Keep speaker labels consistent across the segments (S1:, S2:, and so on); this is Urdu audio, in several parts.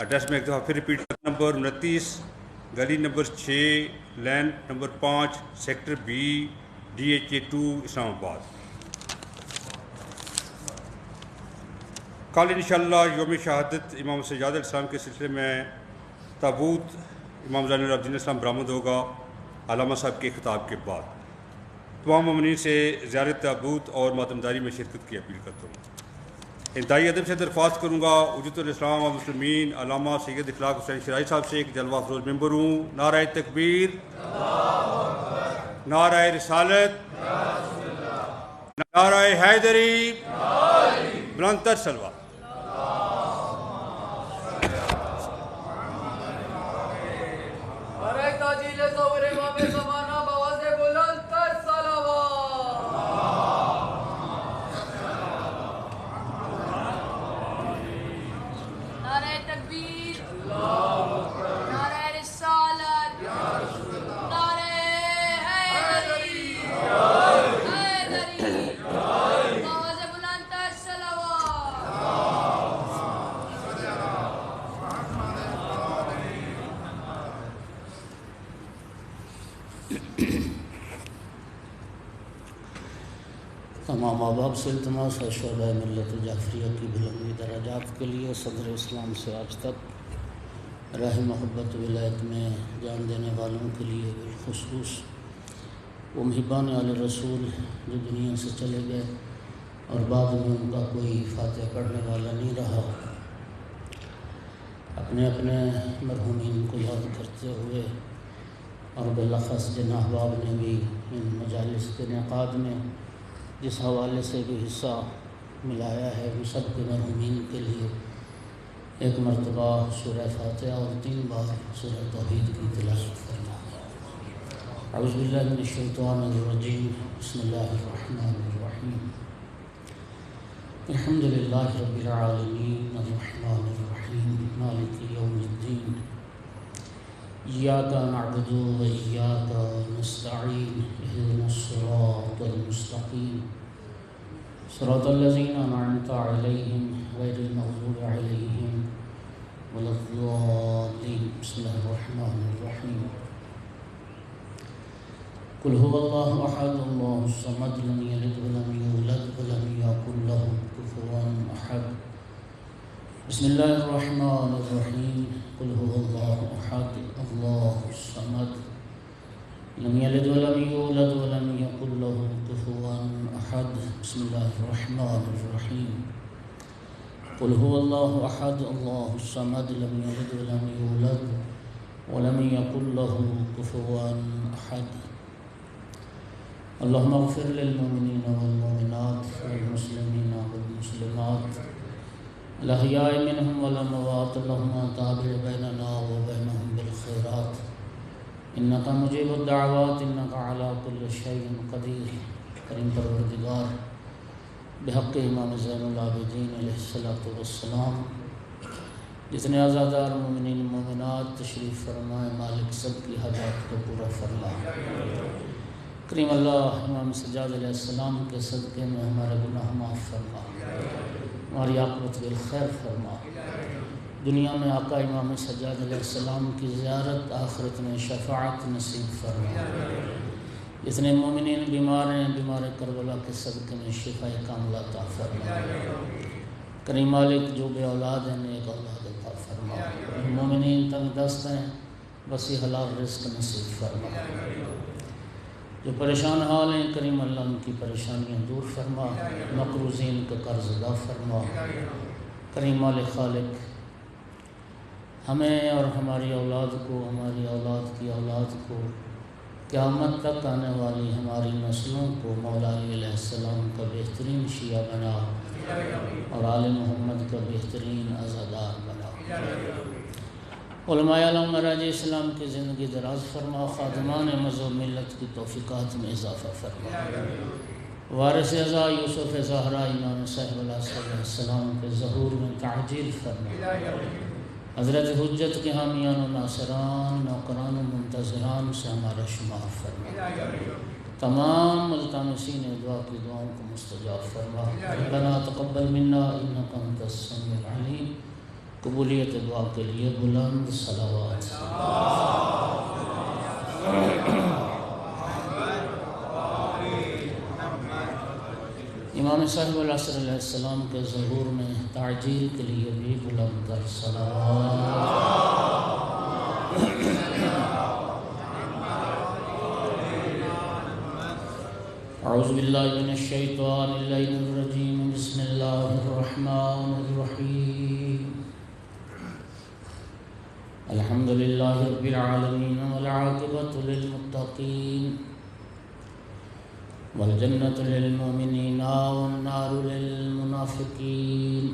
S1: ایڈریس میں ایک دفعہ پھر ریپیٹ، نمبر 29، گلی number 6، lane number 5، sector B, DHA 2، Islamabad. کل انشاءاللہ یوم شہادت امام سجاد علیہ السلام کے سلسلے میں تابوت امام زین العابدین علیہ السلام برآمد ہوگا علامہ صاحب کے خطاب کے بعد۔ تمام مومنین سے زیارت تابوت اور ماتمداری میں شرکت کی اپیل کرتا ہوں۔ انتہائی ادب سے درخواست کروں گا حجت الاسلام و مسلمین علامہ سید اخلاق حسین شرائع صاحب سے ایک جلوہ افروز ممبر ہوں۔ نعرہ تکبیر، نعرہ رسالت، نعرہ حیدری، بلند تر سلوات۔
S2: تمام احباب سے التماس ہے شعبہ ملت جعفریہ کی بلندی درجات کے لیے صدر اسلام سے آج تک راہ محبت ولایت میں جان دینے والوں کے لیے بالخصوص وہ محبان آل رسول جو دنیا سے چلے گئے اور بعد میں ان کا کوئی فاتحہ پڑھنے والا نہیں رہا، اپنے اپنے مرحومین کو یاد کرتے ہوئے اور بالاخص جن احباب نے بھی ان مجالس کے انعقاد میں جس حوالے سے بھی حصہ ملایا ہے، وہ سب کے مرحومین کے لیے ایک مرتبہ سورہ فاتحہ اور 3 بار سورہ توحید کی تلاوت فرمائیں۔ اعوذ باللہ من الشیطان الرجیم، بسم اللہ الرحمن الرحیم، الحمد للہ رب العالمین الرحمن الرحیم مالک یوم الدین، ایاک نعبد و ایاک نستعین، اہدنا الصراط المستقیم، صراط الذین انعمت علیہم غیر المغضوب علیہم ولا الضالین۔ بسم اللہ الرحمن الرحیم، قل هو اللہ احد اللہ الصمد لم یلد ولم یولد ولم یکن لہ کفوا احد۔ بسم اللہ الرحمن الرحیم، قل هو اللہ احد اللہ الصمد لم یلد ولم یولد ولم یکن له کفوا احد۔ بسم اللہ الرحمن الرحیم، قل هو اللہ احد اللہ الصمد لم یلد ولم یولد ولم یکن له کفوا احد۔ اللہم اغفر للمؤمنین والمؤمنات والمسلمین والمسلمات الاحیاء منہم والاموات، اللہم تابع بیننا وبینہم بالخیرات انکا مجیب الدعوات انکا علی کل شیء قدیر۔ کریم پروردگار، بحق امام زین العابدین علیہ السلام جتنے آزادار مومنین مومنات تشریف فرمائے، مالک سب کی حاجات کو پورا فرمائے۔ کریم اللہ امام سجاد علیہ السلام کے صدقے میں ہمارے گناہ معاف فرما، ہماری عاقبت بالخیر فرما، دنیا میں آقا امام سجاد علیہ السلام کی زیارت، آخرت میں شفاعت نصیب فرما۔ جتنے مومنین بیمار ہیں، بیمار کربلا کے صدقے میں شفا کاملہ عطا فرما۔ کریم مالک جو بے اولاد ہیں نیک اولاد عطا فرما، مومنین تنگ دست ہیں وسیع حلال رزق نصیب فرما۔ جو پریشان حال ہیں کریم اللہ ان کی پریشانیاں دور فرما، مقروضین کا قرض ادا فرما۔ کریم مالک خالق، ہمیں اور ہماری اولاد کو، ہماری اولاد کی اولاد کو، قیامت تک آنے والی ہماری نسلوں کو مولا علی علیہ السلام کا بہترین شیعہ بنا اور آل محمد کا بہترین عزادار بنا۔ علماء علم مراجع اسلام کی زندگی دراز فرما، خادمان مذہب ملت کی توفیقات میں اضافہ فرما۔ وارث ازا یوسف زہرا امام صاحب علیہ السلام کے ظہور میں تعجیل فرما۔ حضرت حجت کے حامیان و ناصران، نوکران و منتظران سے ہمارا شمار فرما۔ تمام ملتمسین دعا کی دعاؤں کو مستجاب فرما۔ ربنا تقبل منا انک انت السمیع العلیم قبولیت دعا کے لیے بلند صلوات۔ امام صاحب العصر علیہ السلام کے ظہور میں تعجیل کے لیے بھی بلند تر صلوات۔ اعوذ باللہ من الشیطان اللعین الرجیم، بسم اللہ الرحمن الرحیم۔ الحمد للہ رب العالمین والعاقبۃ للمتقین والجنة للمؤمنین والنار للمنافقین۔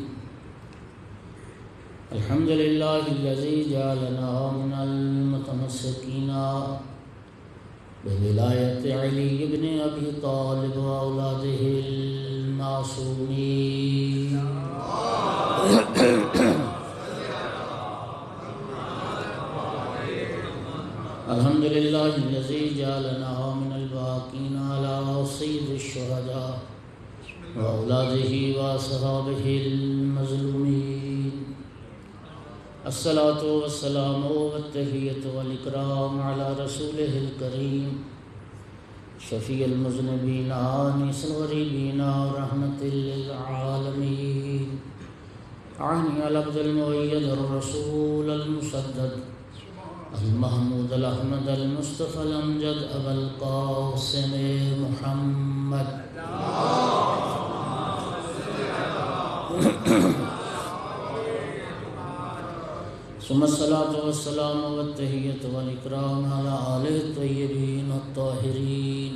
S2: الحمد للہ الذی جعلنا من المتمسکین بولایت علی بن ابی طالب واولادہ المعصومین۔ الحمد للہ الذی جعلنا من الباقین علی سید الشہداء واولادہ واصحابہ المظلومین۔ الصلاۃ والسلام والتحیۃ والاکرام علی رسولہ الکریم شفیع المذنبین آنس الغریبین رحمۃ للعالمین۔ عانی العبد المؤید الرسول المسدد المحمود الاحمد المصطفى الامجد ابا القاسم محمد۔ ثم الصلاة والسلام والتحیۃ والاکرام علی آلہ الطیبین الطاہرین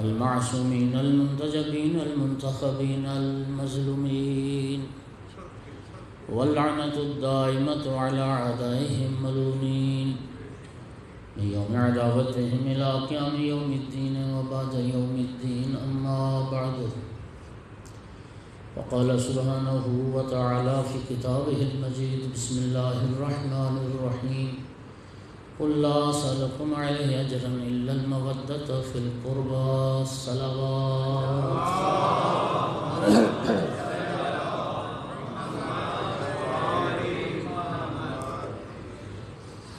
S2: المعصومین المنتجبین المنتخبین المظلومین، واللعنة الدائمة على أعدائهم ملومين من يوم عداوتهم إلى قيام يوم الدين وبعد يوم الدين، أما بعد، وقال سبحانه وتعالى في كتابه المجيد، بسم الله الرحمن الرحيم، قل لا أسألكم عليه أجرا إلا المودة في القربى، الصلوات۔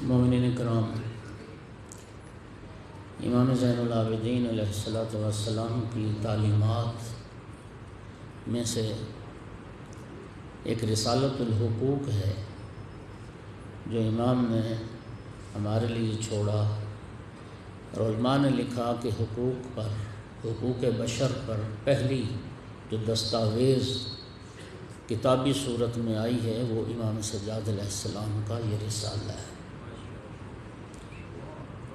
S2: مومنین کرام، امام زین العابدین علیہ السلام کی تعلیمات میں سے ایک رسالۃ الحقوق ہے جو امام نے ہمارے لیے چھوڑا، اور علماء نے لکھا کہ حقوق بشر پر پہلی جو دستاویز کتابی صورت میں آئی ہے وہ امام سجاد علیہ السلام کا یہ رسالہ ہے۔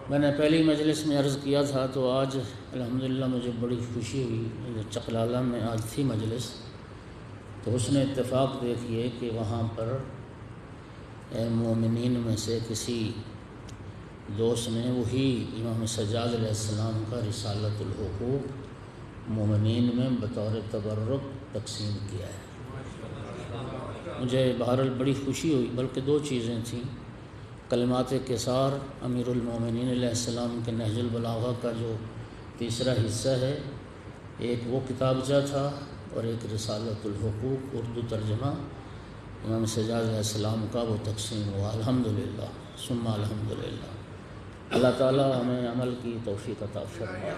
S2: میں نے پہلی مجلس میں عرض کیا تھا، تو آج الحمدللہ مجھے بڑی خوشی ہوئی، چکلالہ میں آج تھی مجلس، تو اس نے اتفاق دیکھیے کہ وہاں پر مومنین میں سے کسی دوست نے وہی امام سجاد علیہ السلام کا رسالۃ الحقوق مومنین میں بطور تبرک تقسیم کیا ہے۔ مجھے بہرحال بڑی خوشی ہوئی، بلکہ دو چیزیں تھیں۔ کلمات قصار امیر المومنین علیہ السلام کے نہج البلاغہ کا جو تیسرا حصہ ہے، ایک وہ کتابچہ تھا، اور ایک رسالۃ الحقوق اردو ترجمہ امام سجاد علیہ السلام کا وہ تقسیم ہوا۔ الحمدللہ ثم الحمدللہ، اللہ تعالیٰ ہمیں عمل کی توفیق عطا فرمائے۔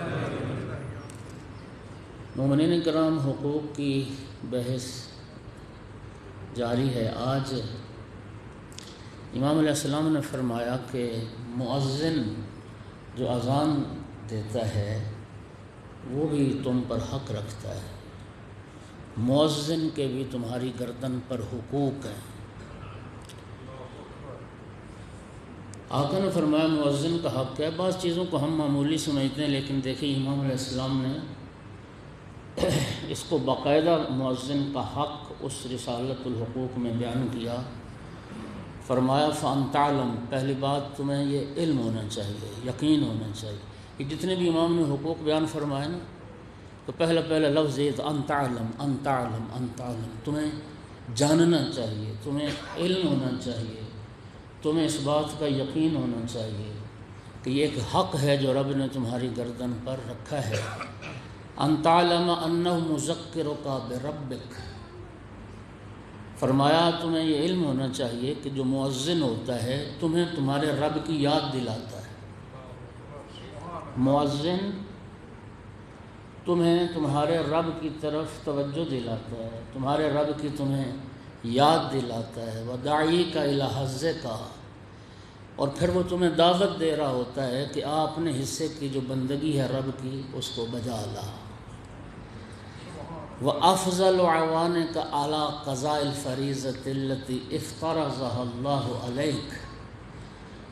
S2: مومنین کرام، حقوق کی بحث جاری ہے۔ آج امام علیہ السلام نے فرمایا کہ مؤذن جو اذان دیتا ہے وہ بھی تم پر حق رکھتا ہے، مؤذن کے بھی تمہاری گردن پر حقوق ہیں۔ آقا نے فرمایا مؤذن کا حق ہے۔ بعض چیزوں کو ہم معمولی سمجھتے ہیں، لیکن دیکھیں امام علیہ السلام نے اس کو باقاعدہ مؤذن کا حق اس رسالۃ الحقوق میں بیان کیا۔ فرمایا فَأَن تَعْلَمْ، پہلی بات تمہیں یہ علم ہونا چاہیے، یقین ہونا چاہیے کہ جتنے بھی امام نے حقوق بیان فرمائے نا، تو پہلا لفظ یہ تھا ان تعلم، ان تعلم، ان تعلم، تمہیں جاننا چاہیے، تمہیں علم ہونا چاہیے، تمہیں اس بات کا یقین ہونا چاہیے کہ یہ ایک حق ہے جو رب نے تمہاری گردن پر رکھا ہے۔ ان تعلم انہ مذکرک بربک، فرمایا تمہیں یہ علم ہونا چاہیے کہ جو مؤذن ہوتا ہے تمہیں تمہارے رب کی یاد دلاتا ہے۔ مؤذن تمہیں تمہارے رب کی طرف توجہ دلاتا ہے، تمہارے رب کی تمہیں یاد دلاتا ہے۔ وَدَاعِيكَ إِلَىٰ حَظِّكَ، اور پھر وہ تمہیں دعوت دے رہا ہوتا ہے کہ آپ اپنے حصے کی جو بندگی ہے رب کی اس کو بجا لا۔ وَأَفْضَلُ عَوَانِكَ عَلَىٰ قَضَاءِ الْفَرِيضَةِ الَّتِي افْتَرَضَهَا اللَّهُ عَلَيْكَ،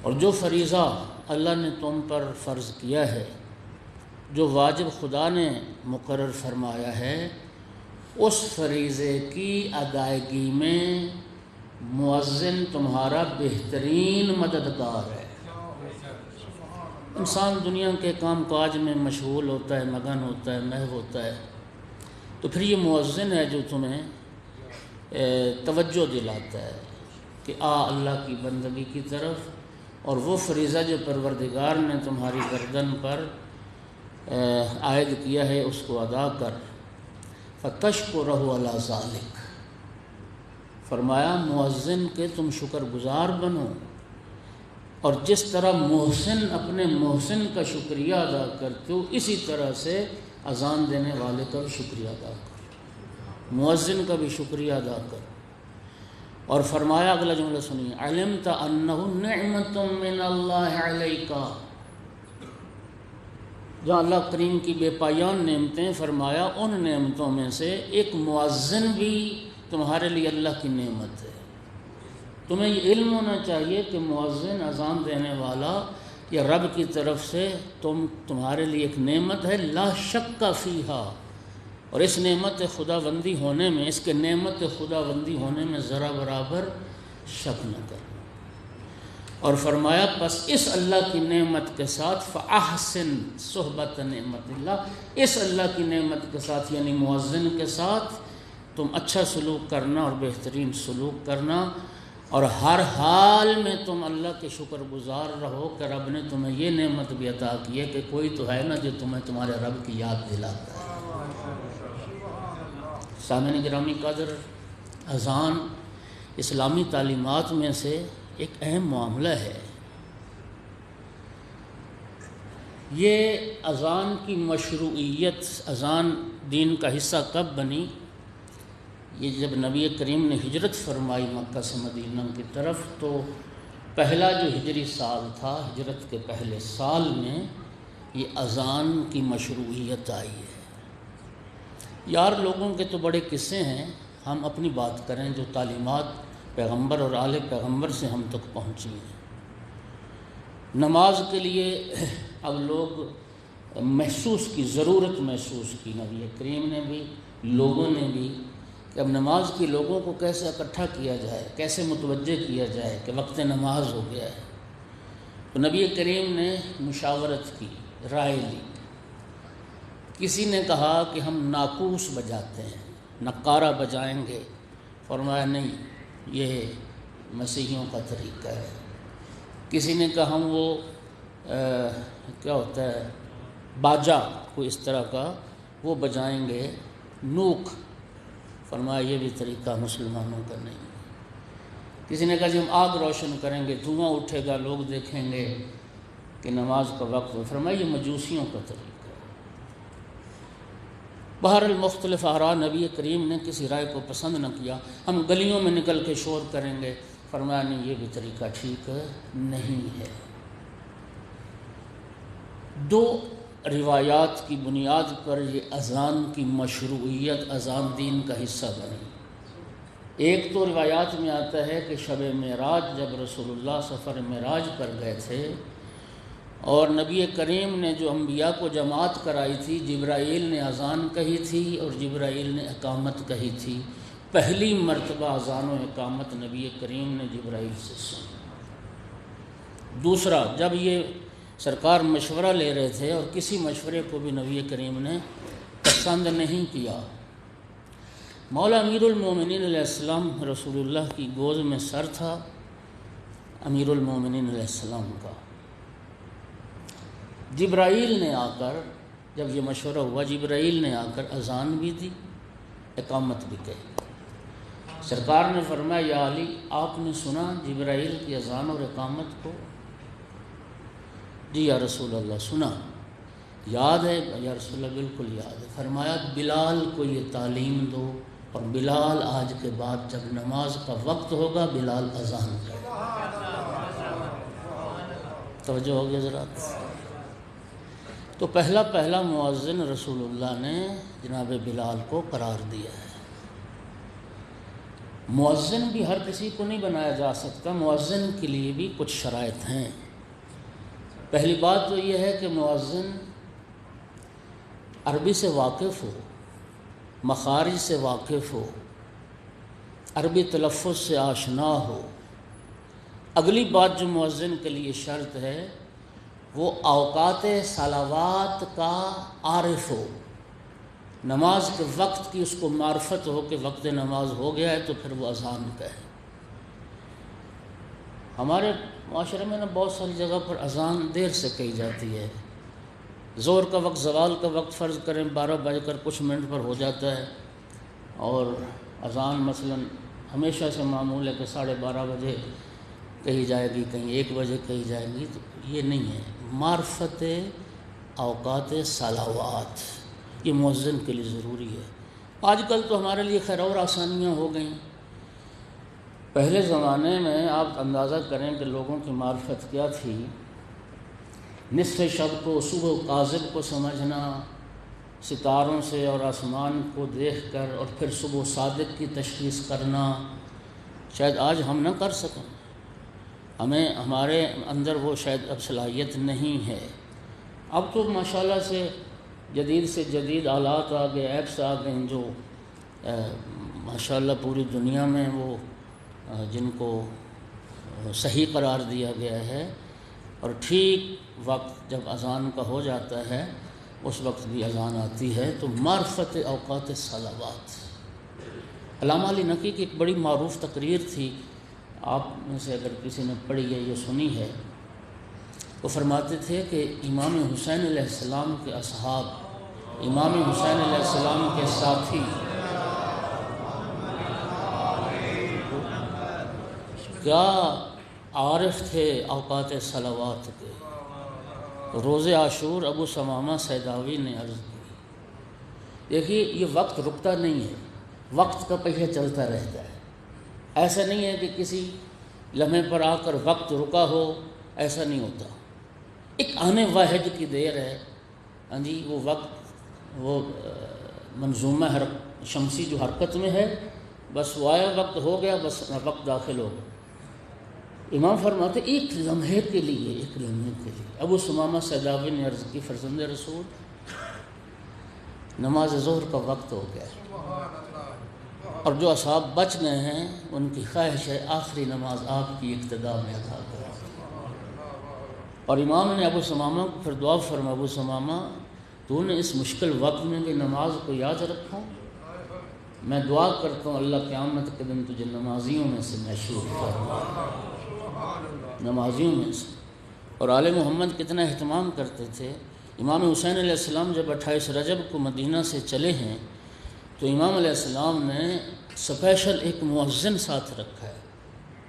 S2: اور جو فریضہ اللہ نے تم پر فرض کیا ہے، جو واجب خدا نے مقرر فرمایا ہے، اس فریضے کی ادائیگی میں مؤذن تمہارا بہترین مددگار ہے۔ انسان دنیا کے کام کاج میں مشغول ہوتا ہے، مگن ہوتا ہے، محو ہوتا ہے، تو پھر یہ مؤذن ہے جو تمہیں توجہ دلاتا ہے کہ اللہ کی بندگی کی طرف، اور وہ فریضہ جو پروردگار نے تمہاری گردن پر عائد کیا ہے اس کو ادا کر۔ فَتَشْكُرَهُ عَلَىٰ ذَلِكَ، فرمایا مؤذن کے تم شکر گزار بنو، اور جس طرح محسن اپنے محسن کا شکریہ ادا کرتے ہو اسی طرح سے اذان دینے والے کا بھی شکریہ ادا کر، مؤذن کا بھی شکریہ ادا کر۔ اور فرمایا اگلا جملہ سنیے، عَلِمْتَ أَنَّهُ نِعْمَةٌ مِّنَ اللَّهِ عَلَيْكَ، جہاں اللہ کریم کی بے پایان نعمتیں، فرمایا ان نعمتوں میں سے ایک مؤذن بھی تمہارے لیے اللہ کی نعمت ہے۔ تمہیں یہ علم ہونا چاہیے کہ مؤذن اذان دینے والا یا رب کی طرف سے تمہارے لیے ایک نعمت ہے، لا شک فیہا، اور اس نعمت خدا بندی ہونے میں، اس کے نعمت خدا بندی ہونے میں ذرا برابر شک نہ کرنا۔ اور فرمایا پس اس اللہ کی نعمت کے ساتھ فَأَحْسِن صُحْبَةَ نعمت اللہ، اس اللہ کی نعمت کے ساتھ یعنی مؤذن کے ساتھ تم اچھا سلوک کرنا اور بہترین سلوک کرنا، اور ہر حال میں تم اللہ کے شکر گزار رہو کہ رب نے تمہیں یہ نعمت بھی عطا کی ہے کہ کوئی تو ہے نا جو تمہیں تمہارے رب کی یاد دلاتا ہے۔ سامعین گرامی قدر، اذان اسلامی تعلیمات میں سے ایک اہم معاملہ ہے۔ یہ اذان کی مشروعیت، اذان دین کا حصہ کب بنی؟ یہ جب نبی کریم نے ہجرت فرمائی مکہ سے مدینہ کی طرف، تو پہلا جو ہجری سال تھا، ہجرت کے پہلے سال میں یہ اذان کی مشروعیت آئی ہے۔ یار لوگوں کے تو بڑے قصے ہیں، ہم اپنی بات کریں جو تعلیمات پیغمبر اور آل پیغمبر سے ہم تک پہنچی ہیں۔ نماز کے لیے اب لوگ محسوس کی، ضرورت محسوس کی، نبی کریم نے بھی، لوگوں نے بھی، کہ اب نماز کی لوگوں کو کیسے اکٹھا کیا جائے، کیسے متوجہ کیا جائے کہ وقت نماز ہو گیا ہے۔ تو نبی کریم نے مشاورت کی، رائے لی۔ کسی نے کہا کہ ہم ناقوس بجاتے ہیں، نقارہ بجائیں گے، فرمایا نہیں، یہ مسیحیوں کا طریقہ ہے۔ کسی نے کہا ہم وہ کیا ہوتا ہے باجا کوئی اس طرح کا وہ بجائیں گے، نوک، فرمایا یہ بھی طریقہ مسلمانوں کا نہیں۔ کسی نے کہا جی ہم آگ روشن کریں گے، دھواں اٹھے گا، لوگ دیکھیں گے کہ نماز کا وقت ہو، فرمایا یہ مجوسیوں کا طریقہ ہے۔ بہرحال مختلف آراء، نبی کریم نے کسی رائے کو پسند نہ کیا، ہم گلیوں میں نکل کے شور کریں گے، فرمایا نہیں یہ بھی طریقہ ٹھیک نہیں ہے۔ دو روایات کی بنیاد پر یہ اذان کی مشروعیت، اذان دین کا حصہ بنی۔ ایک تو روایات میں آتا ہے کہ شب معراج جب رسول اللہ سفر معراج پر گئے تھے اور نبی کریم نے جو انبیاء کو جماعت کرائی تھی، جبرائیل نے اذان کہی تھی اور جبرائیل نے اقامت کہی تھی۔ پہلی مرتبہ اذان و اقامت نبی کریم نے جبرائیل سے سنی۔ دوسرا، جب یہ سرکار مشورہ لے رہے تھے اور کسی مشورے کو بھی نبی کریم نے پسند نہیں کیا، مولا امیر المومنین علیہ السلام رسول اللہ کی گود میں سر تھا، امیر المومنین علیہ السلام کا۔ جبرائیل نے آ کر، جب یہ مشورہ ہوا، جبرائیل نے آ کر اذان بھی دی، اقامت بھی کہی۔ سرکار نے فرمایا یا علی آپ نے سنا جبرائیل کی اذان اور اقامت کو؟ جی یا رسول اللہ سنا۔ یاد ہے؟ یا رسول اللہ بالکل یاد ہے۔ فرمایا بلال کو یہ تعلیم دو، اور بلال آج کے بعد جب نماز کا وقت ہوگا بلال اذان کرے۔ توجہ ہو گیا ذرا۔ تو پہلا مؤذن رسول اللہ نے جناب بلال کو قرار دیا ہے۔ مؤذن بھی ہر کسی کو نہیں بنایا جا سکتا، مؤذن کے لیے بھی کچھ شرائط ہیں۔ پہلی بات تو یہ ہے کہ مؤذن عربی سے واقف ہو، مخارج سے واقف ہو، عربی تلفظ سے آشنا ہو۔ اگلی بات جو مؤذن کے لیے شرط ہے وہ اوقات صلوات کا عارف ہو، نماز کے وقت کی اس کو معرفت ہو کہ وقت نماز ہو گیا ہے تو پھر وہ اذان کہے۔ ہمارے معاشرے میں بہت ساری جگہ پر اذان دیر سے کہی جاتی ہے۔ ظہر کا وقت، زوال کا وقت فرض کریں 12 بج کر کچھ منٹ پر ہو جاتا ہے، اور اذان مثلا ہمیشہ سے معمول ہے کہ 12:30 بجے کہی جائے گی، کہیں 1 بجے کہی جائے گی، تو یہ نہیں ہے۔ معرفت اوقات صلوات یہ مؤذن کے لیے ضروری ہے۔ آج کل تو ہمارے لیے خیر اور آسانیاں ہو گئیں۔ پہلے زمانے میں آپ اندازہ کریں کہ لوگوں کی معرفت کیا تھی۔ نصف شب کو صبح کاذب کو سمجھنا، ستاروں سے اور آسمان کو دیکھ کر، اور پھر صبح صادق کی تشخیص کرنا، شاید آج ہم نہ کر سکیں، ہمارے اندر وہ شاید اب صلاحیت نہیں ہے۔ اب تو ماشاءاللہ سے جدید سے جدید آلات آ گئے، ایپس آ گئے جو ماشاءاللہ پوری دنیا میں وہ جن کو صحیح قرار دیا گیا ہے، اور ٹھیک وقت جب اذان کا ہو جاتا ہے اس وقت بھی اذان آتی ہے۔ تو معرفت اوقات صلوات۔ علامہ علی نقی کی ایک بڑی معروف تقریر تھی، آپ میں سے اگر کسی نے پڑھی ہے یا سنی ہے، وہ فرماتے تھے کہ امام حسین علیہ السلام کے اصحاب، امام حسین علیہ السلام کے ساتھی کیا عارف تھے اوقات صلوات کے۔ روز عاشور ابو ثمامہ سیداوی نے عرض کی، دیکھیے یہ وقت رکتا نہیں ہے، وقت کا پہیہ چلتا رہتا ہے۔ ایسا نہیں ہے کہ کسی لمحے پر آ کر وقت رکا ہو، ایسا نہیں ہوتا۔ ایک آنے واحد کی دیر ہے، ہاں جی، وہ وقت وہ منظومہ شمسی جو حرکت میں ہے، بس وہ آیا وقت ہو گیا، بس وقت داخل ہو گیا۔ امام فرماتے ایک لمحے کے لیے ابو ثمامہ سیداوی نے عرض کی، فرزند رسول نماز ظہر کا وقت ہو گیا اور جو اصحاب بچ گئے ہیں ان کی خواہش ہے آخری نماز آپ کی اقتداء میں ادا کریں۔ اور امام نے ابو ثمامہ کو پھر دعا فرمایا، ابو ثمامہ تو نے اس مشکل وقت میں بھی نماز کو یاد رکھا، میں دعا کرتا ہوں اللہ قیامت کے دن تجھے نمازیوں میں سے محشور فرمائے، نمازیوں میں سے۔ اور آل محمد کتنا اہتمام کرتے تھے۔ امام حسین علیہ السلام جب 28 رجب کو مدینہ سے چلے ہیں تو امام علیہ السلام نے اسپیشل ایک مؤذن ساتھ رکھا ہے،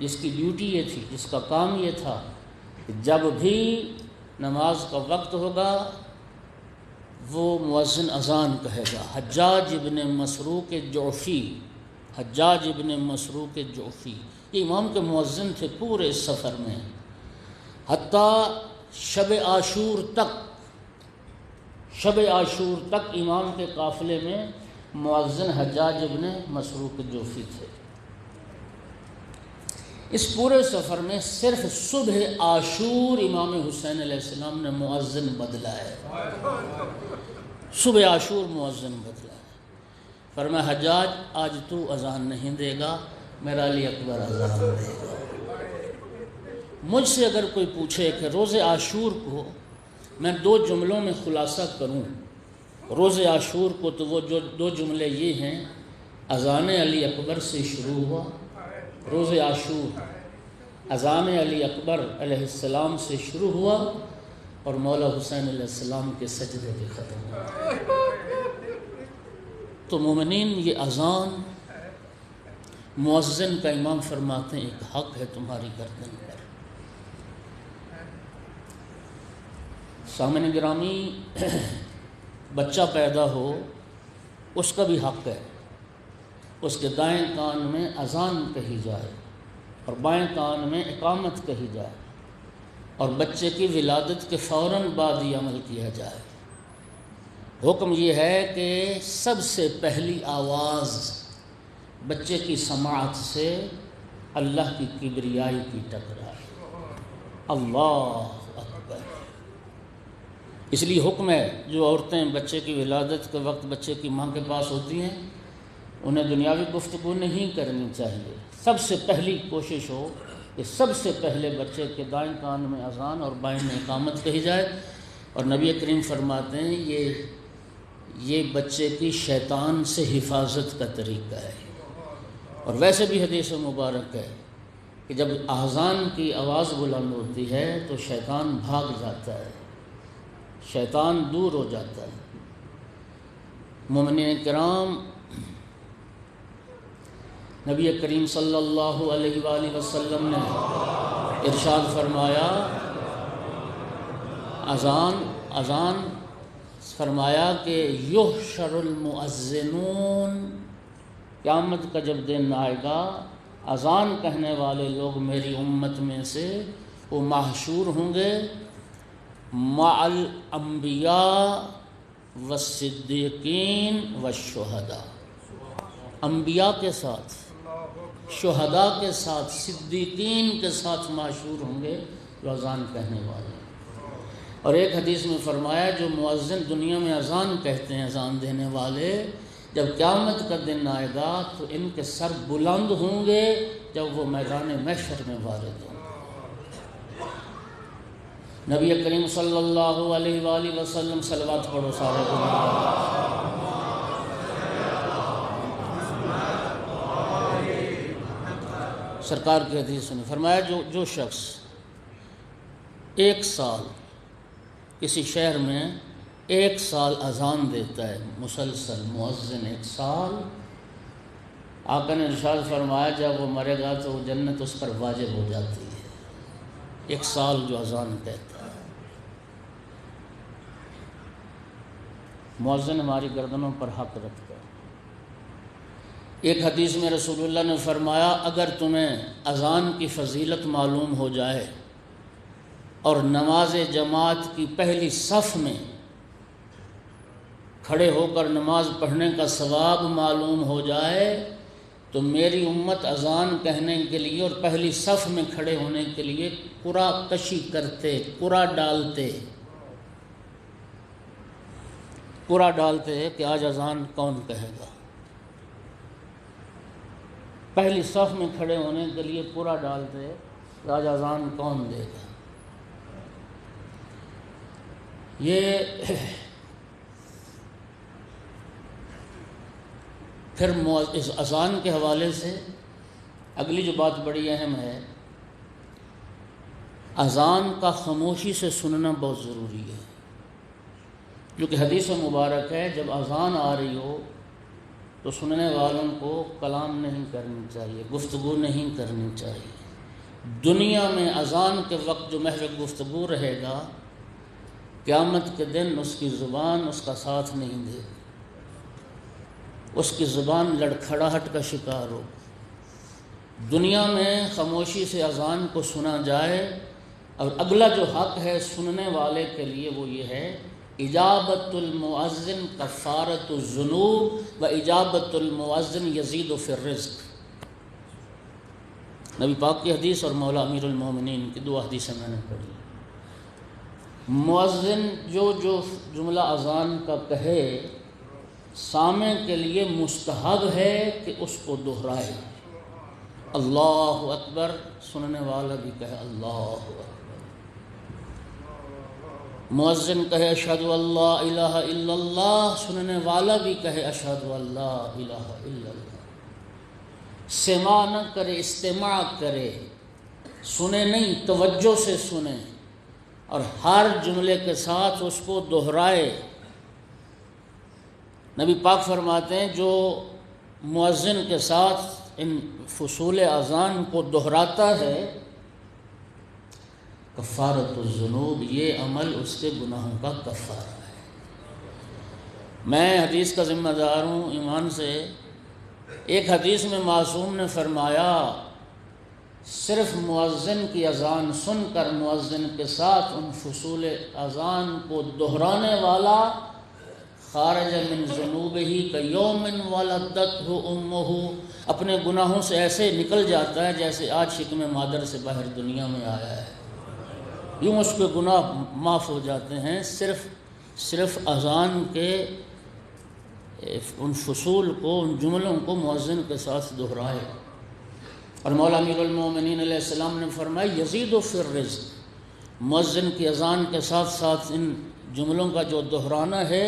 S2: جس کی ڈیوٹی یہ تھی، جس کا کام یہ تھا کہ جب بھی نماز کا وقت ہوگا وہ مؤذن اذان کہے گا۔ حجاج ابن مسروق جعفی، حجاج ابن مسروق جعفی یہ امام کے مؤذن تھے پورے سفر میں، حتیٰ شب عاشور تک امام کے قافلے میں مؤذن حجاج ابن مسروق جعفی تھے۔ اس پورے سفر میں صرف صبح عاشور امام حسین علیہ السلام نے مؤذن بدلا ہے، صبح عاشور مؤذن بدلا ہے۔ فرمایا حجاج آج تو اذان نہیں دے گا، میرا علی اکبر اذان دے گا۔ مجھ سے اگر کوئی پوچھے کہ روز عاشور کو میں 2 جملوں میں خلاصہ کروں، روز عاشور کو، تو وہ جو 2 جملے یہ ہیں، اذان علی اکبر سے شروع ہوا روز عاشور، اذان علی اکبر علیہ السلام سے شروع ہوا اور مولا حسین علیہ السلام کے سجدے پہ ختم ہوا۔ تو مومنین یہ اذان مؤذن کا امام فرماتے ہیں ایک حق ہے تمہاری گردن پر۔ سامعین گرامی، بچہ پیدا ہو اس کا بھی حق ہے، اس کے دائیں کان میں اذان کہی جائے اور بائیں کان میں اقامت کہی جائے، اور بچے کی ولادت کے فوراً بعد یہ عمل کیا جائے۔ حکم یہ ہے کہ سب سے پہلی آواز بچے کی سماعت سے اللہ کی کبریائی کی ٹکرائے، اللہ اکبر۔ اس لیے حکم ہے جو عورتیں بچے کی ولادت کے وقت بچے کی ماں کے پاس ہوتی ہیں انہیں دنیاوی گفتگو نہیں کرنی چاہیے۔ سب سے پہلی کوشش ہو کہ سب سے پہلے بچے کے دائیں کان میں اذان اور بائیں میں اقامت کہی جائے، اور نبی کریم فرماتے ہیں یہ بچے کی شیطان سے حفاظت کا طریقہ ہے۔ اور ویسے بھی حدیث مبارک ہے کہ جب اذان کی آواز بلند ہوتی ہے تو شیطان بھاگ جاتا ہے، شیطان دور ہو جاتا ہے۔ مومنین کرام، نبی کریم صلی اللہ علیہ وآلہ وسلم نے ارشاد فرمایا، اذان فرمایا کہ یحشر المؤذنون، قیامت کا جب دن آئے گا اذان کہنے والے لوگ میری امت میں سے وہ محشور ہوں گے مع الانبیاء والصدیقین والشہداء، انبیاء کے ساتھ، شہداء کے ساتھ، صدیقین کے ساتھ محشور ہوں گے جو اذان کہنے والے۔ اور ایک حدیث میں فرمایا جو مؤذن دنیا میں اذان کہتے ہیں، اذان دینے والے، جب قیامت کا دن آئے گا تو ان کے سر بلند ہوں گے جب وہ میدان محشر میں وارد ہوں گے۔ نبی کریم صلی اللہ علیہ وآلہ وسلم، صلوات پڑھو سارے سرکار کی حدیث نے فرمایا جو شخص ایک سال کسی شہر میں ایک سال اذان دیتا ہے مسلسل، مؤذن ایک سال، آقا نے ارشاد فرمایا جب وہ مرے گا تو وہ جنت اس پر واجب ہو جاتی ہے۔ ایک سال جو اذان کہتا ہے، مؤذن ہماری گردنوں پر حق رکھتا ہے۔ ایک حدیث میں رسول اللہ نے فرمایا اگر تمہیں اذان کی فضیلت معلوم ہو جائے اور نماز جماعت کی پہلی صف میں کھڑے ہو کر نماز پڑھنے کا ثواب معلوم ہو جائے تو میری امت اذان کہنے کے لیے اور پہلی صف میں کھڑے ہونے کے لیے قرعہ کشی کرتے، قرعہ ڈالتے کہ آج اذان کون کہے گا۔ پہلی صف میں کھڑے ہونے کے لیے قرعہ ڈالتے کہ آج اذان کون دے گا۔ یہ پھر اس اذان کے حوالے سے اگلی جو بات بڑی اہم ہے، اذان کا خاموشی سے سننا بہت ضروری ہے، کیونکہ حدیث مبارک ہے جب اذان آ رہی ہو تو سننے والوں کو کلام نہیں کرنی چاہیے، گفتگو نہیں کرنی چاہیے۔ دنیا میں اذان کے وقت جو محض گفتگو رہے گا، قیامت کے دن اس کی زبان اس کا ساتھ نہیں دے گی، اس کی زبان لڑکھڑاہٹ کا شکار ہو۔ دنیا میں خاموشی سے اذان کو سنا جائے، اور اگلا جو حق ہے سننے والے کے لیے وہ یہ ہے اجابت المؤذن کفارۃ الذنوب و اجابت المؤذن یزید فی الرزق۔ نبی پاک کی حدیث اور مولا امیر المومنین کی دو حدیثیں میں نے پڑھی۔ مؤذن جو جملہ اذان کا کہے سامع کے لیے مستحب ہے کہ اس کو دہرائے، اللہ اکبر، سننے والا بھی کہے اللہ اکبر، مؤذن کہے اشہد ان لا الہ الا اللہ، سننے والا بھی کہے اشہد ان لا الہ الا اللہ۔ سماع نہ کرے، استماع کرے، سنے نہیں توجہ سے سنے، اور ہر جملے کے ساتھ اس کو دہرائے۔ نبی پاک فرماتے ہیں جو مؤذن کے ساتھ ان فصول اذان کو دہراتا ہے کفارۃ الذنوب، یہ عمل اس کے گناہوں کا کفارہ ہے۔ میں حدیث کا ذمہ دار ہوں ایمان سے۔ ایک حدیث میں معصوم نے فرمایا صرف مؤذن کی اذان سن کر مؤذن کے ساتھ ان فصول اذان کو دہرانے والا خارج من ذنوبہ کیوم ولدتہ امہ، اپنے گناہوں سے ایسے نکل جاتا ہے جیسے آج شکم مادر سے باہر دنیا میں آیا ہے، یوں اس کے گناہ معاف ہو جاتے ہیں صرف اذان کے ان فصول کو، ان جملوں کو مؤذن کے ساتھ دہرائے۔ اور مولا امیر المومنین علیہ السلام نے فرمایا یزید فی الرزق، مؤذن کی اذان کے ساتھ ساتھ ان جملوں کا جو دہرانا ہے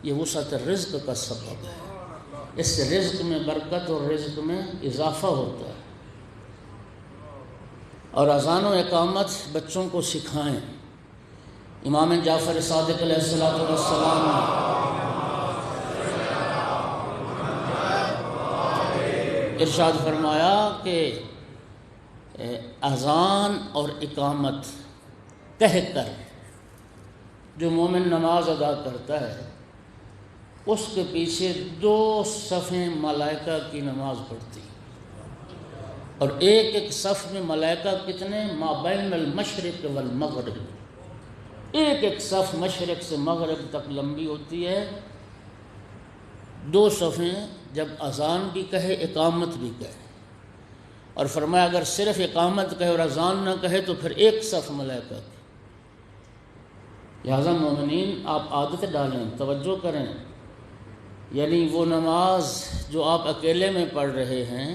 S2: یہ وسعت رزق کا سبب ہے، اس سے رزق میں برکت اور رزق میں اضافہ ہوتا ہے۔ اور اذان و اقامت بچوں کو سکھائیں۔ امام جعفر صادق علیہ السلام نے ارشاد فرمایا کہ اذان اور اقامت کہہ کر جو مومن نماز ادا کرتا ہے اس کے پیچھے 2 صفیں ملائکہ کی نماز پڑھتی، اور ایک صف میں ملائکہ کتنے؟ ما بین المشرق والمغرب، ایک صف مشرق سے مغرب تک لمبی ہوتی ہے، 2 صفیں جب اذان بھی کہے اقامت بھی کہے۔ اور فرمایا اگر صرف اقامت کہے اور اذان نہ کہے تو پھر 1 صف ملائکہ کی۔ لہذا مومنین آپ عادت ڈالیں، توجہ کریں، یعنی وہ نماز جو آپ اکیلے میں پڑھ رہے ہیں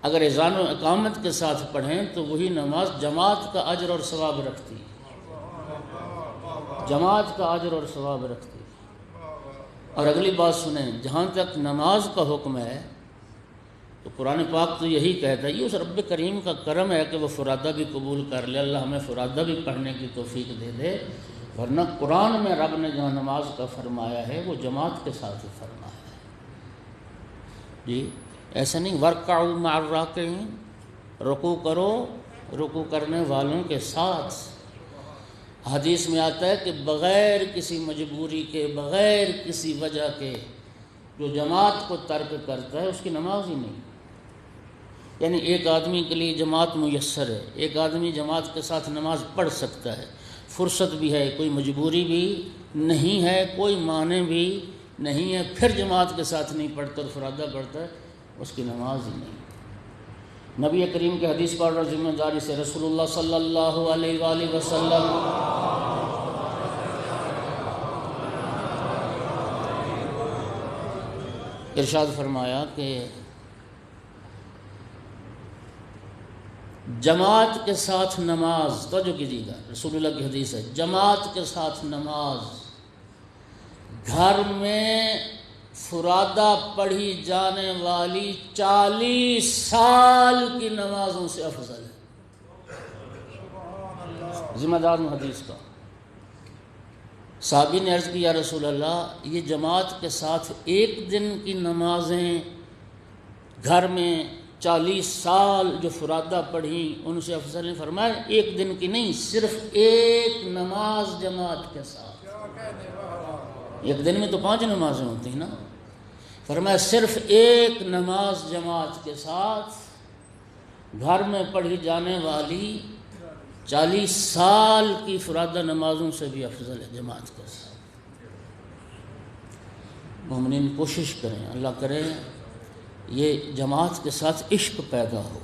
S2: اگر اذان و اقامت کے ساتھ پڑھیں تو وہی نماز جماعت کا اجر اور ثواب رکھتی ہے، جماعت کا اجر اور ثواب رکھتی ہے۔ اور اگلی بات سنیں، جہاں تک نماز کا حکم ہے تو قرآن پاک تو یہی کہتا ہے، یہ اس رب کریم کا کرم ہے کہ وہ فرادہ بھی قبول کر لے، اللہ ہمیں فرادہ بھی پڑھنے کی توفیق دے دے، ورنہ قرآن میں رب نے جہاں نماز کا فرمایا ہے وہ جماعت کے ساتھ ہی فرمایا ہے۔ جی ایسا نہیں، وَارْكَعُوا مَعَ الرَّاكِعِينَ، رکوع کرو رکوع کرنے والوں کے ساتھ۔ حدیث میں آتا ہے کہ بغیر کسی مجبوری کے، بغیر کسی وجہ کے جو جماعت کو ترک کرتا ہے اس کی نماز ہی نہیں۔ یعنی ایک آدمی کے لیے جماعت میسر ہے، ایک آدمی جماعت کے ساتھ نماز پڑھ سکتا ہے، فرصت بھی ہے، کوئی مجبوری بھی نہیں ہے، کوئی معنی بھی نہیں ہے، پھر جماعت کے ساتھ نہیں پڑھتا اور فرادہ پڑھتا ہے، اس کی نماز ہی نہیں۔ نبی کریم کے حدیث پڑھ اور ذمہ داری سے رسول اللہ صلی اللہ علیہ وآلہ وسلم ارشاد فرمایا کہ جماعت کے ساتھ نماز، توجہ کیجیے گا، رسول اللہ کی حدیث ہے، جماعت کے ساتھ نماز گھر میں فرادہ پڑھی جانے والی 40 سال کی نمازوں سے افضل ہے۔ ذمہ دار حدیث کا صحابی نے عرض کی یا رسول اللہ یہ جماعت کے ساتھ ایک دن کی نمازیں گھر میں 40 سال جو فرادہ پڑھیں ان سے افضل نے؟ فرمایا ایک دن کی نہیں، صرف ایک نماز جماعت کے ساتھ۔ ایک دن میں تو 5 نمازیں ہوتی ہیں نا، فرمایا صرف ایک نماز جماعت کے ساتھ گھر میں پڑھی جانے والی 40 سال کی فرادہ نمازوں سے بھی افضل ہے جماعت کے ساتھ۔ مومنین کوشش کریں، اللہ کرے یہ جماعت کے ساتھ عشق پیدا ہو،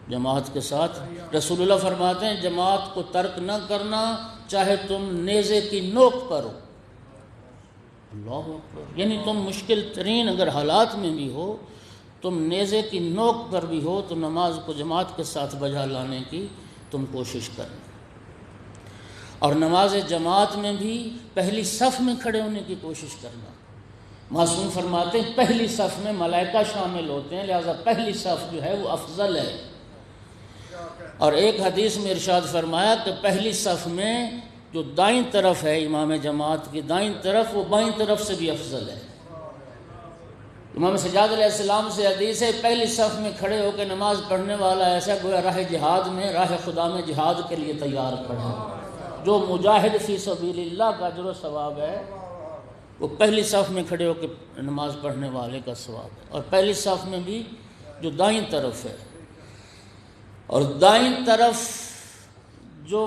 S2: جماعت کے ساتھ۔ رسول اللہ فرماتے ہیں جماعت کو ترک نہ کرنا چاہے تم نیزے کی نوک پر ہو، اللہ اکبر، یعنی تم مشکل ترین اگر حالات میں بھی ہو، تم نیزے کی نوک پر بھی ہو تو نماز کو جماعت کے ساتھ بجا لانے کی تم کوشش کرنا۔ اور نماز جماعت میں بھی پہلی صف میں کھڑے ہونے کی کوشش کرنا۔ معصوم فرماتے ہیں پہلی صف میں ملائکہ شامل ہوتے ہیں، لہذا پہلی صف جو ہے وہ افضل ہے۔ اور ایک حدیث میں ارشاد فرمایا کہ پہلی صف میں جو دائیں طرف ہے امام جماعت کی دائیں طرف، وہ بائیں طرف سے بھی افضل ہے۔ امام سجاد علیہ السلام سے حدیث ہے پہلی صف میں کھڑے ہو کے نماز پڑھنے والا ایسا گویا راہ جہاد میں، راہ خدا میں جہاد کے لیے تیار کھڑا ہے۔ جو مجاہد فی سبیل اللہ کا اجر و ثواب ہے وہ پہلی صف میں کھڑے ہو کے نماز پڑھنے والے کا ثواب ہے۔ اور پہلی صف میں بھی جو دائیں طرف ہے، اور دائیں طرف جو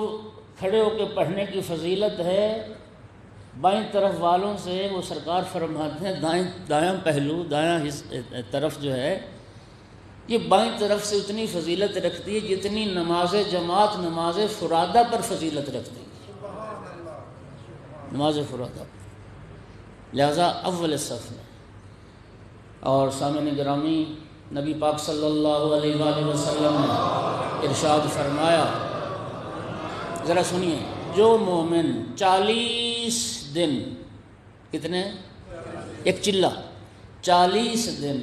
S2: کھڑے ہو کے پڑھنے کی فضیلت ہے، بائیں طرف والوں سے وہ سرکار فرماتے ہیں دایاں پہلو، دایاں طرف جو ہے یہ بائیں طرف سے اتنی فضیلت رکھتی ہے جتنی نماز جماعت نماز فرادہ پر فضیلت رکھتی ہے، نماز فرادہ پر، لہذا اول صف میں۔ اور سامعین گرامی، نبی پاک صلی اللہ علیہ وآلہ وسلم نے ارشاد فرمایا، ذرا سنیے، جو مومن 40 دن، کتنے؟ ایک چلہ، 40 دن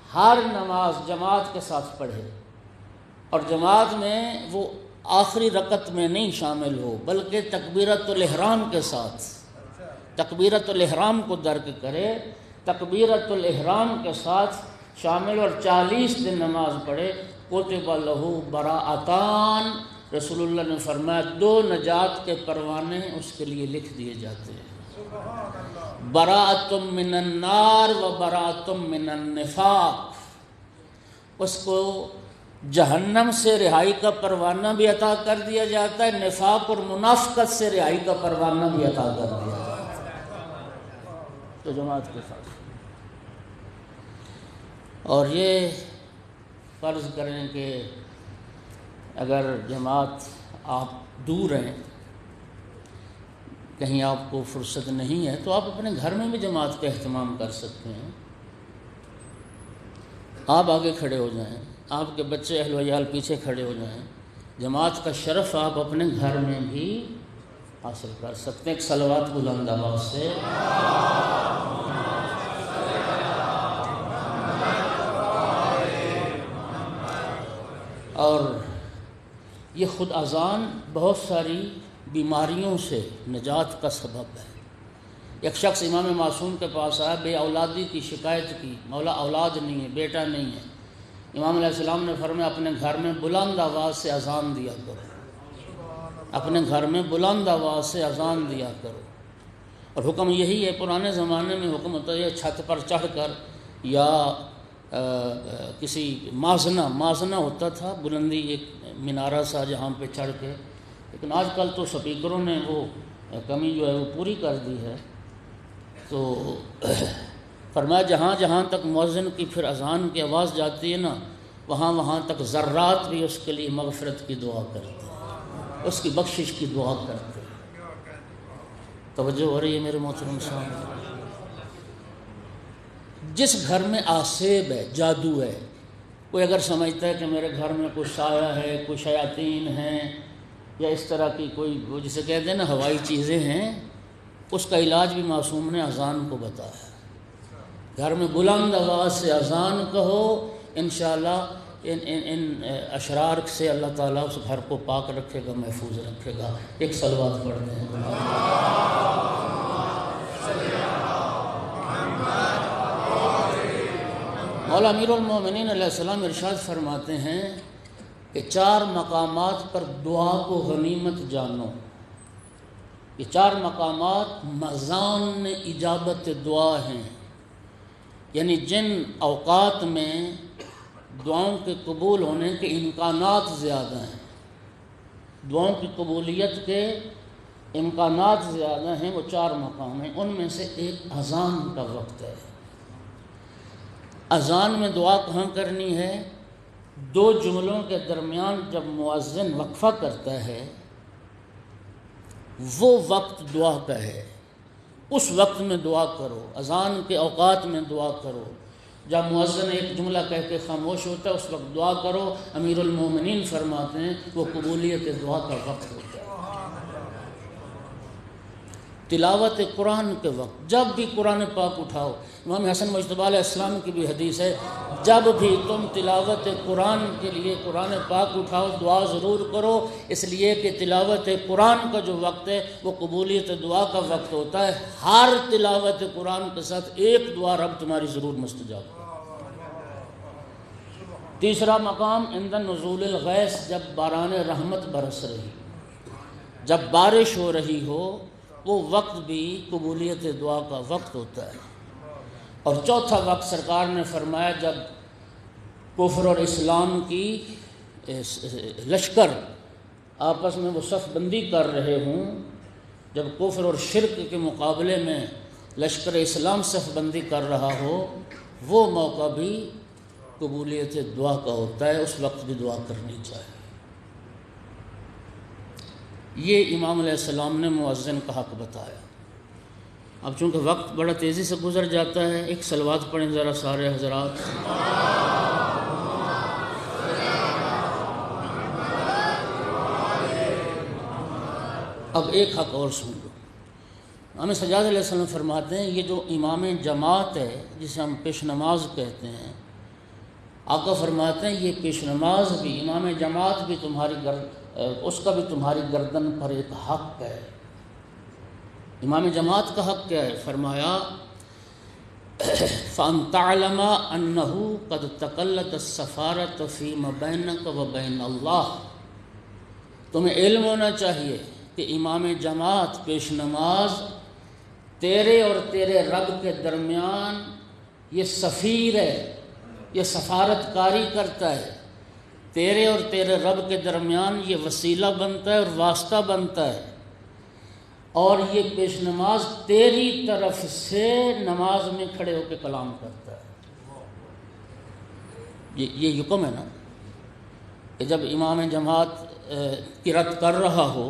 S2: ہر نماز جماعت کے ساتھ پڑھے، اور جماعت میں وہ آخری رکعت میں نہیں شامل ہو بلکہ تکبیرۃ الاحرام کے ساتھ تکبیرۃ الاحرام کو درک کرے، تکبیرۃ الاحرام کے ساتھ شامل اور 40 دن نماز پڑھے، کتب لہ براءتان، رسول اللہ نے فرمایا 2 نجات کے پروانے اس کے لیے لکھ دیے جاتے ہیں، براءۃ من النار و براءۃ من النفاق، اس کو جہنم سے رہائی کا پروانہ بھی عطا کر دیا جاتا ہے، نفاق اور منافقت سے رہائی کا پروانہ بھی عطا کر دیا جاتا ہے۔ تو جماعت کے ساتھ، اور یہ فرض کریں کہ اگر جماعت آپ دور ہیں، کہیں آپ کو فرصت نہیں ہے، تو آپ اپنے گھر میں بھی جماعت کا اہتمام کر سکتے ہیں۔ آپ آگے کھڑے ہو جائیں، آپ کے بچے اہل و عیال پیچھے کھڑے ہو جائیں، جماعت کا شرف آپ اپنے گھر میں بھی حاصل کر سکتے ہیں۔ ایک صلوات بلند آواز سے۔ اور یہ خود اذان بہت ساری بیماریوں سے نجات کا سبب ہے۔ ایک شخص امام معصوم کے پاس آیا، بے اولادی کی شکایت کی، مولا اولاد نہیں ہے، بیٹا نہیں ہے۔ امام علیہ السلام نے فرمایا اپنے گھر میں بلند آواز سے اذان دیا کرو، اپنے گھر میں بلند آواز سے اذان دیا کرو۔ اور حکم یہی ہے، پرانے زمانے میں حکم ہوتا ہے چھت پر چڑھ کر یا کسی مازنہ ہوتا تھا، بلندی ایک مینارہ سا جہاں پہ چڑھ کے، لیکن آج کل تو سپیکروں نے وہ کمی جو ہے وہ پوری کر دی ہے۔ تو فرمایا جہاں جہاں تک مؤذن کی پھر اذان کی آواز جاتی ہے نا، وہاں تک ذرات بھی اس کے لیے مغفرت کی دعا کرتے ہیں، اس کی بخشش کی دعا کرتے ہیں۔ توجہ ہو رہی ہے میرے محترم صاحب؟ جس گھر میں آسیب ہے، جادو ہے، کوئی اگر سمجھتا ہے کہ میرے گھر میں کوئی سایہ ہے، کوئی شیاطین ہیں، یا اس طرح کی کوئی جسے کہتے ہیں نا ہوائی چیزیں ہیں، اس کا علاج بھی معصوم نے اذان کو بتایا۔ گھر میں بلند آواز سے اذان کہو، انشاءاللہ ان اشرار سے اللہ تعالیٰ اس گھر کو پاک رکھے گا، محفوظ رکھے گا۔ ایک صلوات پڑھتے ہیں۔ مولا امیر المومنین علیہ السلام ارشاد فرماتے ہیں کہ 4 مقامات پر دعا کو غنیمت جانو۔ یہ 4 مقامات مزان اجابت دعا ہیں، یعنی جن اوقات میں دعاؤں کے قبول ہونے کے امکانات زیادہ ہیں، دعاؤں کی قبولیت کے امکانات زیادہ ہیں، وہ 4 مقام ہیں۔ ان میں سے ایک اذان کا وقت ہے۔ اذان میں دعا کہاں کرنی ہے؟ 2 جملوں کے درمیان جب مؤذن وقفہ کرتا ہے، وہ وقت دعا کا ہے، اس وقت میں دعا کرو، اذان کے اوقات میں دعا کرو۔ جب مؤذن ایک جملہ کہہ کے خاموش ہوتا ہے اس وقت دعا کرو۔ امیر المومنین فرماتے ہیں وہ قبولیت دعا کا وقت ہوتا ہے۔ تلاوت قرآن کے وقت جب بھی قرآن پاک اٹھاؤ، امام حسن مجتبی علیہ السلام کی بھی حدیث ہے، جب بھی تم تلاوت قرآن کے لیے قرآن پاک اٹھاؤ دعا ضرور کرو، اس لیے کہ تلاوت قرآن کا جو وقت ہے وہ قبولیت دعا کا وقت ہوتا ہے۔ ہر تلاوت قرآن کے ساتھ ایک دعا رب تمہاری ضرور مستجاب کرے۔ تیسرا مقام عند نزول الغیث، جب باران رحمت برس رہی، جب بارش ہو رہی ہو، وہ وقت بھی قبولیت دعا کا وقت ہوتا ہے۔ اور چوتھا وقت سرکار نے فرمایا جب کفر اور اسلام کی لشکر آپس میں وہ صف بندی کر رہے ہوں، جب کفر اور شرک کے مقابلے میں لشکر اسلام صف بندی کر رہا ہو، وہ موقع بھی قبولیت دعا کا ہوتا ہے، اس وقت بھی دعا کرنی چاہیے۔ یہ امام علیہ السلام نے مؤذن کا حق بتایا۔ اب چونکہ وقت بڑا تیزی سے گزر جاتا ہے، ایک صلوات پڑھیں ذرا سارے حضرات۔ اب ایک حق اور سن لو۔ امام سجاد علیہ السلام فرماتے ہیں یہ جو امام جماعت ہے جسے ہم پیش نماز کہتے ہیں، آقا فرماتے ہیں یہ پیش نماز بھی، امام جماعت بھی اس کا بھی تمہاری گردن پر ایک حق ہے۔ امام جماعت کا حق کیا ہے؟ فرمایا فَأَن تَعْلَمَ أَنَّهُ قَدْ تَقَلَّتَ السَّفَارَةُ فِيمَا بَيْنَكَ وَبَيْنَ اللَّهِ، تمہیں علم ہونا چاہیے کہ امام جماعت پیش نماز تیرے اور تیرے رب کے درمیان یہ سفیر ہے، یہ سفارت کاری کرتا ہے، تیرے اور تیرے رب کے درمیان یہ وسیلہ بنتا ہے اور واسطہ بنتا ہے، اور یہ پیش نماز تیری طرف سے نماز میں کھڑے ہو کے کلام کرتا ہے۔ یہ حکم ہے نا کہ جب امام جماعت قرات کر رہا ہو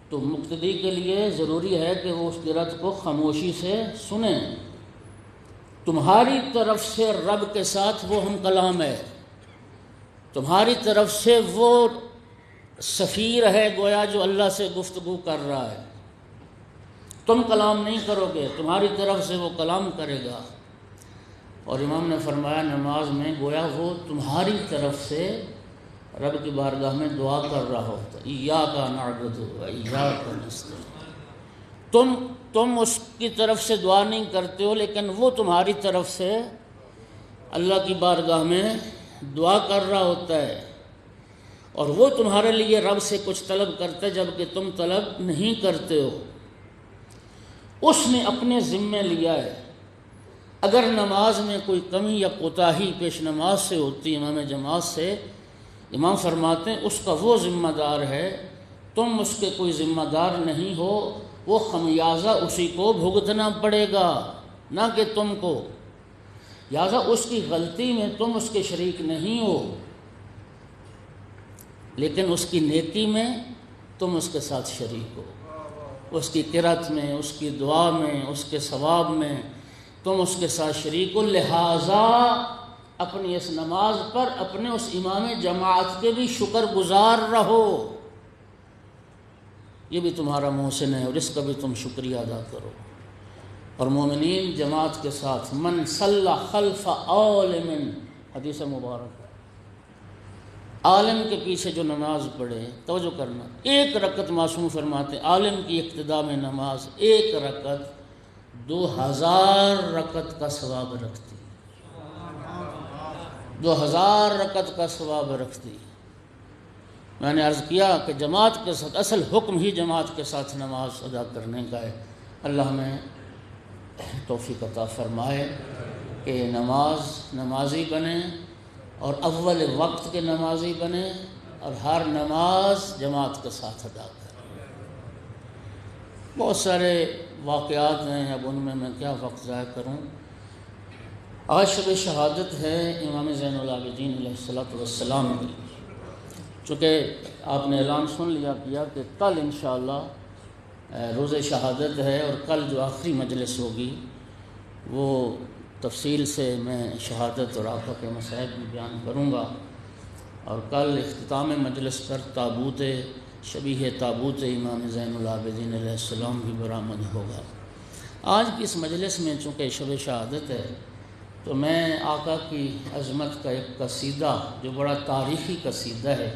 S2: تو مقتدی کے لیے ضروری ہے کہ وہ اس قرات کو خاموشی سے سنیں۔ تمہاری طرف سے رب کے ساتھ وہ ہم کلام ہے، تمہاری طرف سے وہ سفیر ہے گویا جو اللہ سے گفتگو کر رہا ہے۔ تم کلام نہیں کرو گے، تمہاری طرف سے وہ کلام کرے گا۔ اور امام نے فرمایا نماز میں گویا وہ تمہاری طرف سے رب کی بارگاہ میں دعا کر رہا ہوتا ہے، ایاک نعبد و ایاک نستعین۔ تم اس کی طرف سے دعا نہیں کرتے ہو، لیکن وہ تمہاری طرف سے اللہ کی بارگاہ میں دعا کر رہا ہوتا ہے، اور وہ تمہارے لیے رب سے کچھ طلب کرتا ہے جبکہ تم طلب نہیں کرتے ہو۔ اس نے اپنے ذمے لیا ہے، اگر نماز میں کوئی کمی یا کوتاہی پیش نماز سے ہوتی امام جماعت سے، امام فرماتے ہیں اس کا وہ ذمہ دار ہے، تم اس کے کوئی ذمہ دار نہیں ہو، وہ خمیازہ اسی کو بھگتنا پڑے گا نہ کہ تم کو، لہٰذا اس کی غلطی میں تم اس کے شریک نہیں ہو، لیکن اس کی نیکی میں تم اس کے ساتھ شریک ہو، اس کی قرات میں، اس کی دعا میں، اس کے ثواب میں تم اس کے ساتھ شریک ہو۔ لہٰذا اپنی اس نماز پر اپنے اس امام جماعت کے بھی شکر گزار رہو، یہ بھی تمہارا محسن ہے اور اس کا بھی تم شکریہ ادا کرو۔ اور مومنین جماعت کے ساتھ من صلی خلف عالم، حدیث مبارک ہے، عالم کے پیچھے جو نماز پڑھے، توجہ کرنا، ایک رکعت معصوم فرماتے عالم کی اقتداء میں نماز ایک رکعت 2000 رکعت کا ثواب رکھتی، 2000 رکعت کا ثواب رکھتی۔ میں نے عرض کیا کہ جماعت کے ساتھ اصل حکم ہی جماعت کے ساتھ نماز ادا کرنے کا ہے۔ اللہ ہمیں توفیق عطا فرمائے کہ نمازی بنیں اور اول وقت کے نمازی بنیں اور ہر نماز جماعت کے ساتھ ادا کریں۔ بہت سارے واقعات ہیں، اب ان میں کیا وقت ضائع کروں۔ آج شب شہادت ہے امام زین العابدین علیہ السلام کی، چونکہ آپ نے اعلان سن لیا کیا کہ کل انشاءاللہ روز شہادت ہے، اور کل جو آخری مجلس ہوگی وہ تفصیل سے میں شہادت اور آقا کے مصائب بھی بیان کروں گا، اور کل اختتام مجلس پر تابوت شبیہ تابوت امام زین العابدین علیہ السلام بھی برآمد ہوگا۔ آج کی اس مجلس میں چونکہ شب شہادت ہے تو میں آقا کی عظمت کا ایک قصیدہ جو بڑا تاریخی قصیدہ ہے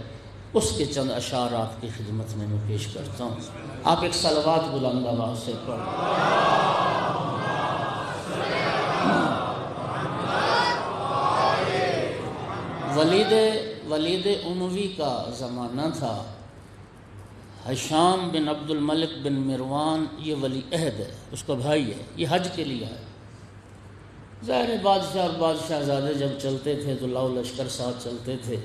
S2: اس کے چند اشعار آپ کی خدمت میں پیش کرتا ہوں۔ آپ ایک صلوات بلند آواز سے پڑھیں۔ ولید اموی کا زمانہ تھا۔ ہشام بن عبد الملک بن مروان یہ ولی عہد ہے، اس کا بھائی ہے، یہ حج کے لیے ہے۔ ظاہر بادشاہ اور بادشاہ زادے جب چلتے تھے تو لاؤ لشکر ساتھ چلتے تھے،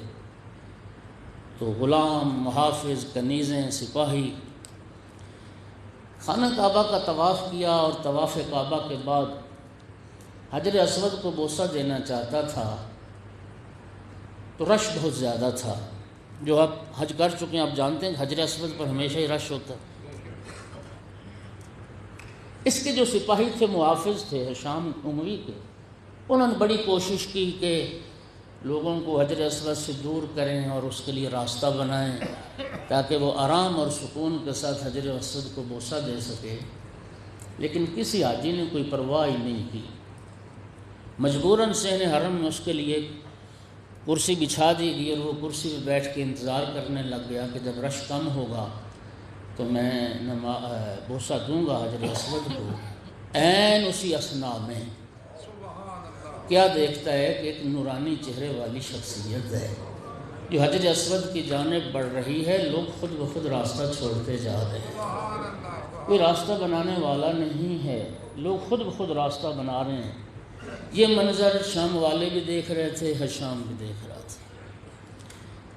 S2: تو غلام، محافظ، کنیزیں، سپاہی خانہ کعبہ کا طواف کیا، اور طواف کعبہ کے بعد حجر اسود کو بوسہ دینا چاہتا تھا تو رش بہت زیادہ تھا۔ جو آپ حج کر چکے ہیں آپ جانتے ہیں کہ حجر اسود پر ہمیشہ ہی رش ہوتا۔ اس کے جو سپاہی تھے، محافظ تھے ہشام اموی کے، انہوں نے بڑی کوشش کی کہ لوگوں کو حجر اسود سے دور کریں اور اس کے لیے راستہ بنائیں تاکہ وہ آرام اور سکون کے ساتھ حجر اسود کو بوسہ دے سکے، لیکن کسی حاجی نے کوئی پرواہ ہی نہیں کی۔ مجبوراً صحن حرم میں اس کے لیے کرسی بچھا دی گئی اور وہ کرسی پہ بیٹھ کے انتظار کرنے لگ گیا کہ جب رش کم ہوگا تو میں بوسہ دوں گا حجر اسود کو۔ عین اسی اثناء میں کیا دیکھتا ہے کہ ایک نورانی چہرے والی شخصیت ہے جو حجر اسود کی جانب بڑھ رہی ہے۔ لوگ خود بخود راستہ چھوڑتے جا رہے ہیں، کوئی راستہ بنانے والا نہیں ہے، لوگ خود بخود راستہ بنا رہے ہیں۔ یہ منظر شام والے بھی دیکھ رہے تھے، ہشام بھی دیکھ رہا تھا۔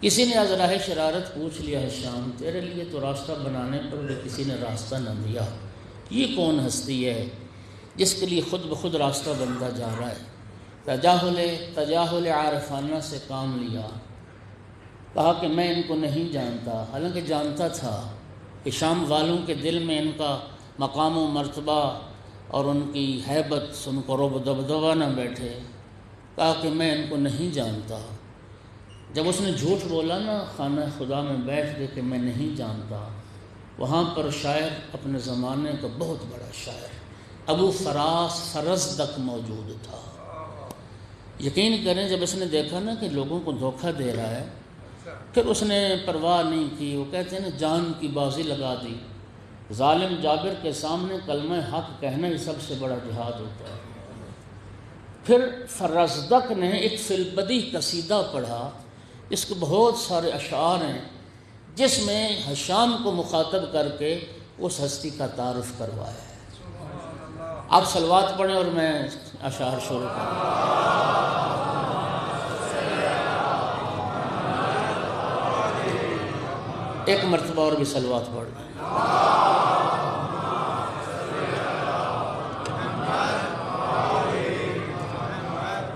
S2: کسی نے ازراہ شرارت پوچھ لیا، ہشام تیرے لیے تو راستہ بنانے پر بھی کسی نے راستہ نہ دیا، یہ کون ہستی ہے جس کے لیے خود بخود راستہ بنتا جا رہا ہے؟ تجاہل عارفانہ سے کام لیا، کہا کہ میں ان کو نہیں جانتا، حالانکہ جانتا تھا کہ شام والوں کے دل میں ان کا مقام و مرتبہ اور ان کی ہیبت، ان کو رعب و دبدبہ نہ بیٹھے۔ کہا کہ میں ان کو نہیں جانتا۔ جب اس نے جھوٹ بولا نا خانہ خدا میں بیٹھ کے کہ میں نہیں جانتا، وہاں پر شاعر اپنے زمانے کا بہت بڑا شاعر ابو فراس فرزدق موجود تھا۔ یقین کریں جب اس نے دیکھا نا کہ لوگوں کو دھوکہ دے رہا ہے، پھر اس نے پرواہ نہیں کی۔ وہ کہتے ہیں نا جان کی بازی لگا دی۔ ظالم جابر کے سامنے کلمہ حق کہنا ہی سب سے بڑا جہاد ہوتا ہے۔ پھر فرزدق نے ایک فی البدی قصیدہ پڑھا، اس کے بہت سارے اشعار ہیں جس میں ہشام کو مخاطب کر کے اس ہستی کا تعارف کروایا ہے۔ آپ صلوات پڑھیں اور میں اشعار شروع کروں۔ ایک مرتبہ اور بھی صلوات پڑھ لیں۔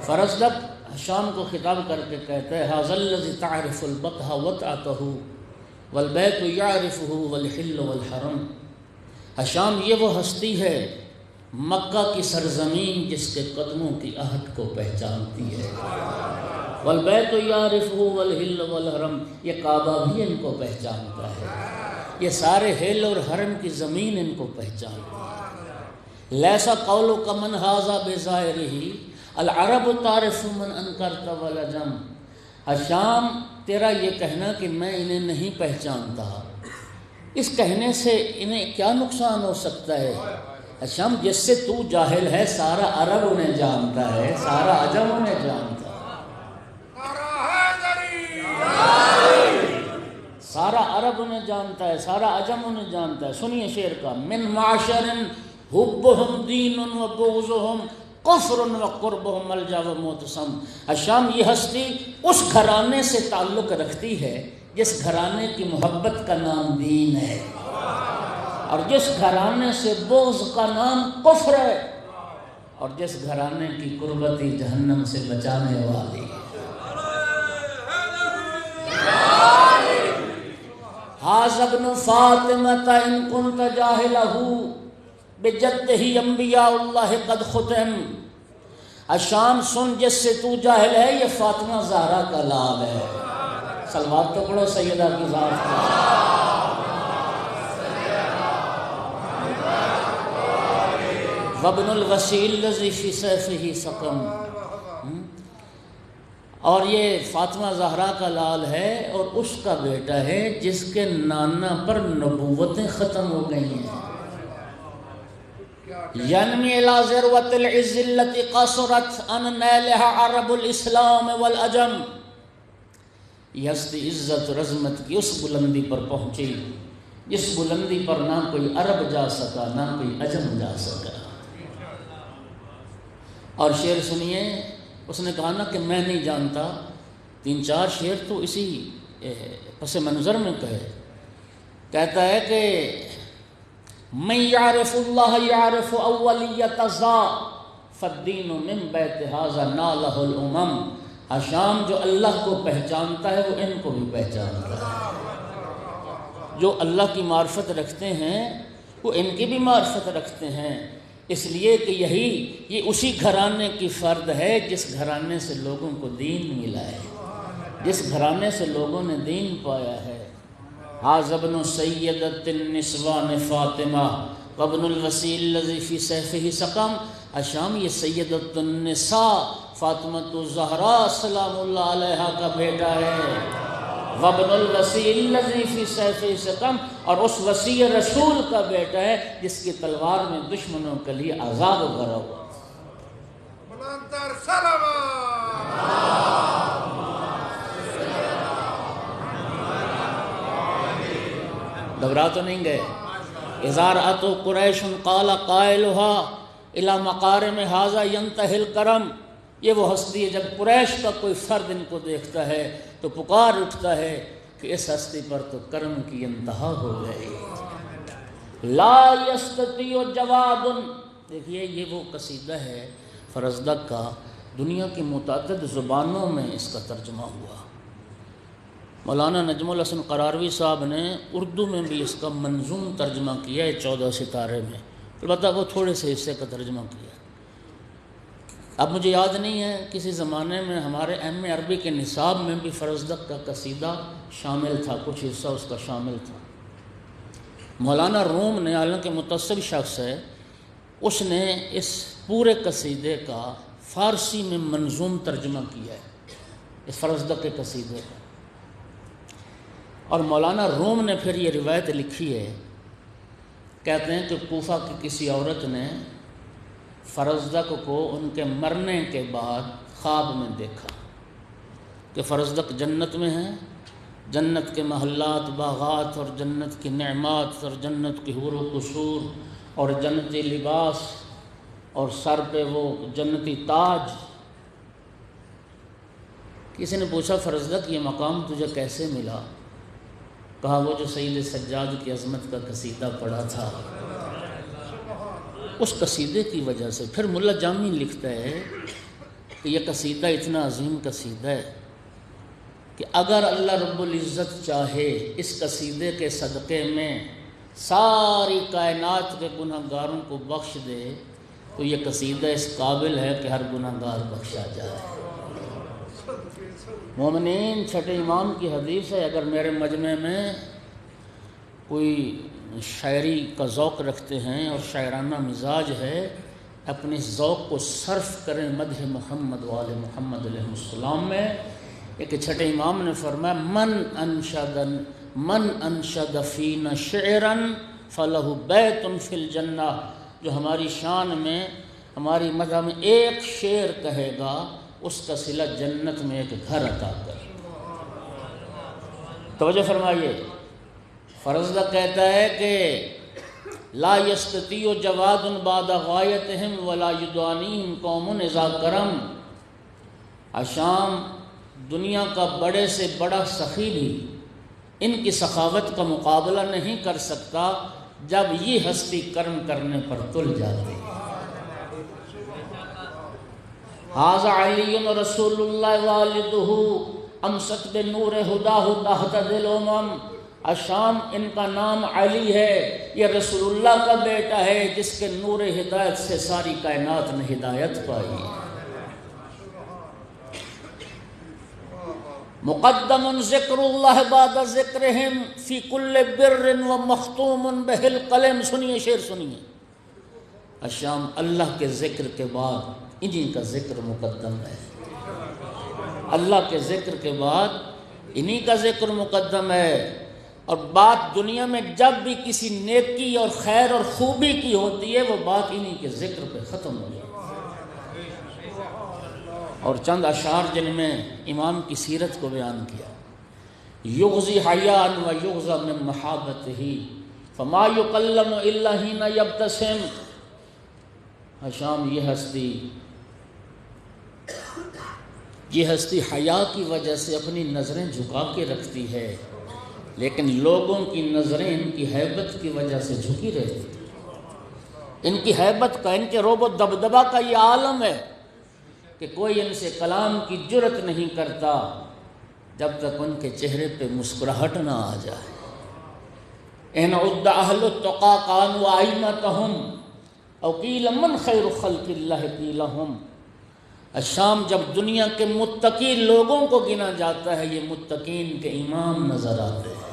S2: فرزدق ہشام کو خطاب کر کے کہتا ہے، ھذا الذی تعرف البطح وطأتہ والبیت یعرفہ والحل والحرم۔ ہشام یہ وہ ہستی ہے مکہ کی سرزمین جس کے قدموں کی آہٹ کو پہچانتی ہے، والبیت یعرفہ والحل والحرم، یہ کعبہ بھی ان کو پہچانتا ہے، یہ سارے حل اور حرم کی زمین ان کو پہچانتی ہے۔ لیسا قولک من ھذا بظاہرہ العرب تعرف من انکرت ولجم۔ ہشام تیرا یہ کہنا کہ میں انہیں نہیں پہچانتا، اس کہنے سے انہیں کیا نقصان ہو سکتا ہے؟ ہشام جس سے تو جاہل ہے سارا عرب انہیں جانتا ہے، سارا عجم انہیں جانتا ہے، سارا عرب انہیں جانتا ہے، سارا عجم انہیں جانتا ہے۔ سنیے شعر کا، من معاشر حبہم دین و بغضہم کفر و قربہم ملجا و معتصم۔ ہشام یہ ہستی اس گھرانے سے تعلق رکھتی ہے جس گھرانے کی محبت کا نام دین ہے، اور جس گھرانے سے بغض کا نام کفر ہے، اور جس گھرانے کی قربتی جہنم سے بچانے والی ہے۔ ھذا ابن فاطمہ ان کنت جاہلہ بجدہ انبیاء اللہ قد ختم۔ ہشام سن جس سے تو جاہل ہے یہ فاطمہ زہرا کا لال ہے۔ صلوات تو پڑھو سیدہ کی ذات پر۔ وابن الوسیل الذی فی سیفہ سقم، اور یہ فاطمہ زہرا کا لال ہے اور اس کا بیٹا ہے جس کے نانا پر نبوتیں ختم ہو گئی ہیں۔ ینمی الی ذروۃ العز التی قصرت عن نیلها عرب الاسلام والعجم، یہ ہستی عزت رزمت کی اس بلندی پر پہنچی جس بلندی پر نہ کوئی عرب جا سکا نہ کوئی عجم جا سکا۔ اور شعر سنیے، اس نے کہا نا کہ میں نہیں جانتا، 3-4 شعر تو اسی پس منظر میں کہتا ہے کہ من یعرف اللہ یعرف اولیت ذا فالدین من بیت ھذا نالہ الامم، حشام جو اللہ کو پہچانتا ہے وہ ان کو بھی پہچانتا ہے، جو اللہ کی معرفت رکھتے ہیں وہ ان کی بھی معرفت رکھتے ہیں، اس لیے کہ یہ اسی گھرانے کی فرد ہے جس گھرانے سے لوگوں کو دین ملا ہے، جس گھرانے سے لوگوں نے دین پایا ہے۔ ھذا ابن سیدۃ النسوان فاطمہ وابن الوسیل الذی فی سیفہ سقم، حشام یہ سیدۃ النساء فاطمہ الزہرا سلام اللہ علیہا کا بیٹا ہے، وابن الوسیل الذی فی سیفہ سقم، اور اس وصی رسول کا بیٹا ہے جس کی تلوار میں دشمنوں کے لیے عذاب بھرا ہوا۔
S3: بلندر سلام
S2: گھبرا تو نہیں گئے؟ اذا رأت قریش قال قائلها الی مقارم ھذا ینتہی الکرم، یہ وہ ہستی ہے جب قریش کا کوئی فرد ان کو دیکھتا ہے تو پکار اٹھتا ہے کہ اس ہستی پر تو کرم کی انتہا ہو گئی۔ لا یستطیع جواد، دیکھیے یہ وہ قصیدہ ہے فرزدق کا، دنیا کی متعدد زبانوں میں اس کا ترجمہ ہوا۔ مولانا نجم الحسن قراروی صاحب نے اردو میں بھی اس کا منظوم ترجمہ کیا ہے 14 ستارے میں، البتہ وہ تھوڑے سے حصے کا ترجمہ کیا۔ اب مجھے یاد نہیں ہے، کسی زمانے میں ہمارے ایم.اے. عربی کے نصاب میں بھی فرزدق کا قصیدہ شامل تھا، کچھ حصہ اس کا شامل تھا۔ مولانا روم نے، حالانکہ متصل شخص ہے، اس نے اس پورے قصیدے کا فارسی میں منظوم ترجمہ کیا ہے، اس فرزدق کے قصیدے کا۔ اور مولانا روم نے پھر یہ روایت لکھی ہے، کہتے ہیں کہ کوفہ کی کسی عورت نے فرزدق کو ان کے مرنے کے بعد خواب میں دیکھا کہ فرزدق جنت میں ہیں، جنت کے محلات، باغات اور جنت کی نعمات اور جنت کی حور و قصور اور جنتی لباس اور سر پہ وہ جنتی تاج۔ کسی نے پوچھا فرزدق یہ مقام تجھے کیسے ملا؟ کہا وہ جو سید سجاد کی عظمت کا قصیدہ پڑھا تھا اس قصیدے کی وجہ سے۔ پھر ملا جامی لکھتا ہے کہ یہ قصیدہ اتنا عظیم قصیدہ ہے کہ اگر اللہ رب العزت چاہے اس قصیدے کے صدقے میں ساری کائنات کے گناہ گاروں کو بخش دے تو یہ قصیدہ اس قابل ہے کہ ہر گناہ گار بخشا جائے۔ مومنین، چھٹے امام کی حدیث ہے، اگر میرے مجمع میں کوئی شاعری کا ذوق رکھتے ہیں اور شاعرانہ مزاج ہے، اپنے ذوق کو صرف کریں مدح محمد وآل محمد علیہ السلام میں۔ ایک چھٹے امام نے فرمایا من انشد فینا شعرا فلہ بیت فی الجنہ، جو ہماری شان میں، ہماری مدح میں ایک شعر کہے گا اس کا صلہ جنت میں ایک گھر عطا کر۔ توجہ فرمائیے، فرزدق کہتا ہے کہ لا یستطیع جواد بعد غایتہم ولا یدانیہم قوم اذا کرم، حشام دنیا کا بڑے سے بڑا سخی بھی ان کی سخاوت کا مقابلہ نہیں کر سکتا جب یہ ہستی کرم کرنے پر تل جاتی۔ ھذا علی رسول اللہ والدہ امست بنور ہداہ تہتدی الامم، حشام ان کا نام علی ہے، یہ رسول اللہ کا بیٹا ہے جس کے نور ہدایت سے ساری کائنات نے ہدایت پائی۔ مقدم ذکر اللہ بعد ذکرہم فی کل بر و مختوم بہ القلم، سنیے شعر سنیے۔ الشام اللہ کے ذکر کے بعد انہی کا ذکر مقدم ہے، اللہ کے ذکر کے بعد انہی کا ذکر مقدم ہے۔ اور بات دنیا میں جب بھی کسی نیکی اور خیر اور خوبی کی ہوتی ہے وہ بات انہی کے ذکر پہ ختم ہو جاتی ہے۔ اور چند اشعار جن میں امام کی سیرت کو بیان کیا، یغزی حیاء و یغزا من محابتہ فما یکلم الا حین یبتسم۔ شام یہ ہستی حیا کی وجہ سے اپنی نظریں جھکا کے رکھتی ہے، لیکن لوگوں کی نظریں ان کی ہیبت کی وجہ سے جھکی رہتی ہیں۔ ان کی ہیبت کا، ان کے رعب و دبدبہ کا یہ عالم ہے کہ کوئی ان سے کلام کی جرت نہیں کرتا جب تک ان کے چہرے پہ مسکراہٹ نہ آ جائے۔ ان عد اہل التقى كانوا ائمتهم او قیل من خیر خلق اللہ قیلہم۔ الشام جب دنیا کے متقی لوگوں کو گنا جاتا ہے یہ متقین کے امام نظر آتے ہیں۔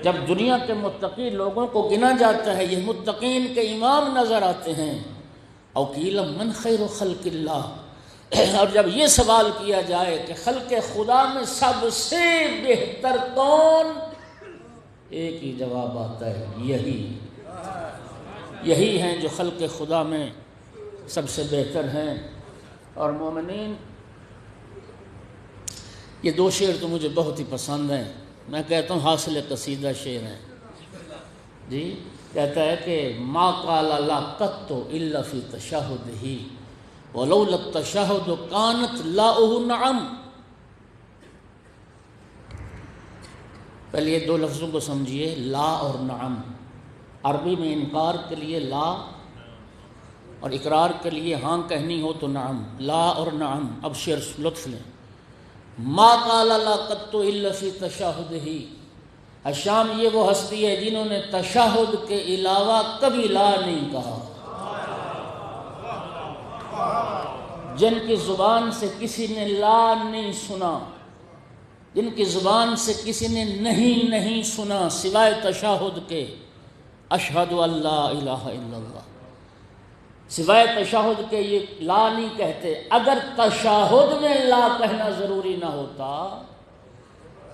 S2: جب دنیا کے متقی لوگوں کو گنا جاتا ہے یہ متقین کے امام نظر آتے ہیں۔ او قیل من خیر خلق اللہ، اور جب یہ سوال کیا جائے کہ خلق خدا میں سب سے بہتر کون، ایک ہی جواب آتا ہے، یہی ہیں جو خلق خدا میں سب سے بہتر ہیں۔ اور مومنین، یہ دو شعر تو مجھے بہت ہی پسند ہیں، میں کہتا ہوں حاصل قصیدہ شعر ہیں جی۔ کہتا ہے کہ ما قال لا قط الا فی تشہدہ ولولا التشہد کانت لاؤہ نعم۔ پہلے یہ دو لفظوں کو سمجھیے، لا اور نعم۔ عربی میں انکار کے لیے لا اور اقرار کے لیے ہاں کہنی ہو تو نعم، لا اور نعم۔ اب شعر لطف لیں۔ ما قال لا قط الا فی تشہدہ، الشام یہ وہ ہستی ہے جنہوں نے تشہد کے علاوہ کبھی لا نہیں کہا، جن کی زبان سے کسی نے لا نہیں سنا، جن کی زبان سے کسی نے نہیں سنا سوائے تشہد کے، اشہد ان لا الہ الا اللہ، سوائے تشہد کے یہ لا نہیں کہتے۔ اگر تشہد میں لا کہنا ضروری نہ ہوتا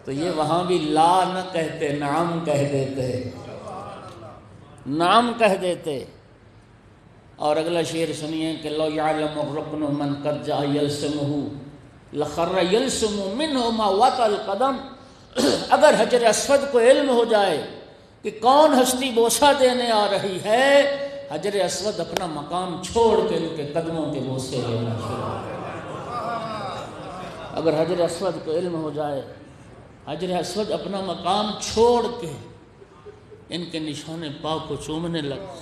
S2: تو یہ وہاں بھی لا نہ کہتے، نعم کہہ دیتے، نعم کہہ دیتے۔ اور اگلا شعر سنیے کہ لو یعلم الرکن من قد جاء یلسمہ لخر یلسم منہ ما وطأ القدم۔ اگر حجر اسود کو علم ہو جائے کہ کون ہستی بوسہ دینے آ رہی ہے، حجر اسود اپنا مقام چھوڑ کے ان کے قدموں کے بوسے لینا شروع۔ اگر حجر اسود کو علم ہو جائے، حجر اسود اپنا مقام چھوڑ کے ان کے نشان پاک کو چومنے لگا۔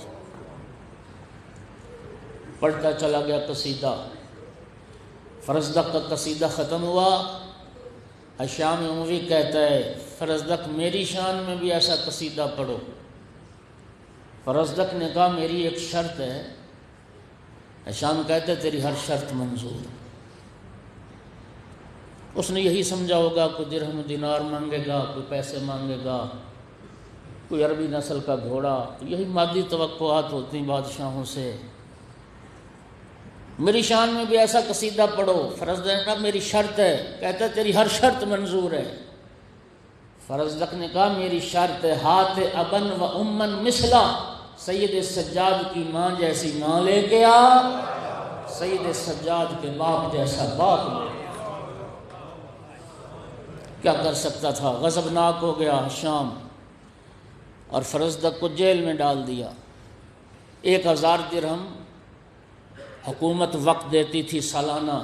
S2: پڑھتا چلا گیا قصیدہ، فرزدق کا قصیدہ ختم ہوا۔ الشام اموی کہتا ہے فرزدق میری شان میں بھی ایسا قصیدہ پڑھو۔ فرزدق نے کہا میری ایک شرط ہے۔ الشام کہتا ہے تیری ہر شرط منظور۔ اس نے یہی سمجھا ہوگا کوئی درہم دینار مانگے گا، کوئی پیسے مانگے گا، کوئی عربی نسل کا گھوڑا، یہی مادی توقعات ہوتی ہیں بادشاہوں سے۔ میری شان میں بھی ایسا قصیدہ پڑھو۔ فرزدق نے کہا میری شرط ہے۔ کہتا ہے تیری ہر شرط منظور ہے۔ فرزدق نے کہا میری شرط ہے ہاتھ ابن و امن مثلا، سید سجاد کی ماں جیسی ماں لے کے آ، سید سجاد کے باپ جیسا باپ لے کے آ۔ کیا کر سکتا تھا؟ غضبناک ہو گیا شام اور فرزدق کو جیل میں ڈال دیا۔ 1000 درہم حکومت وقت دیتی تھی سالانہ،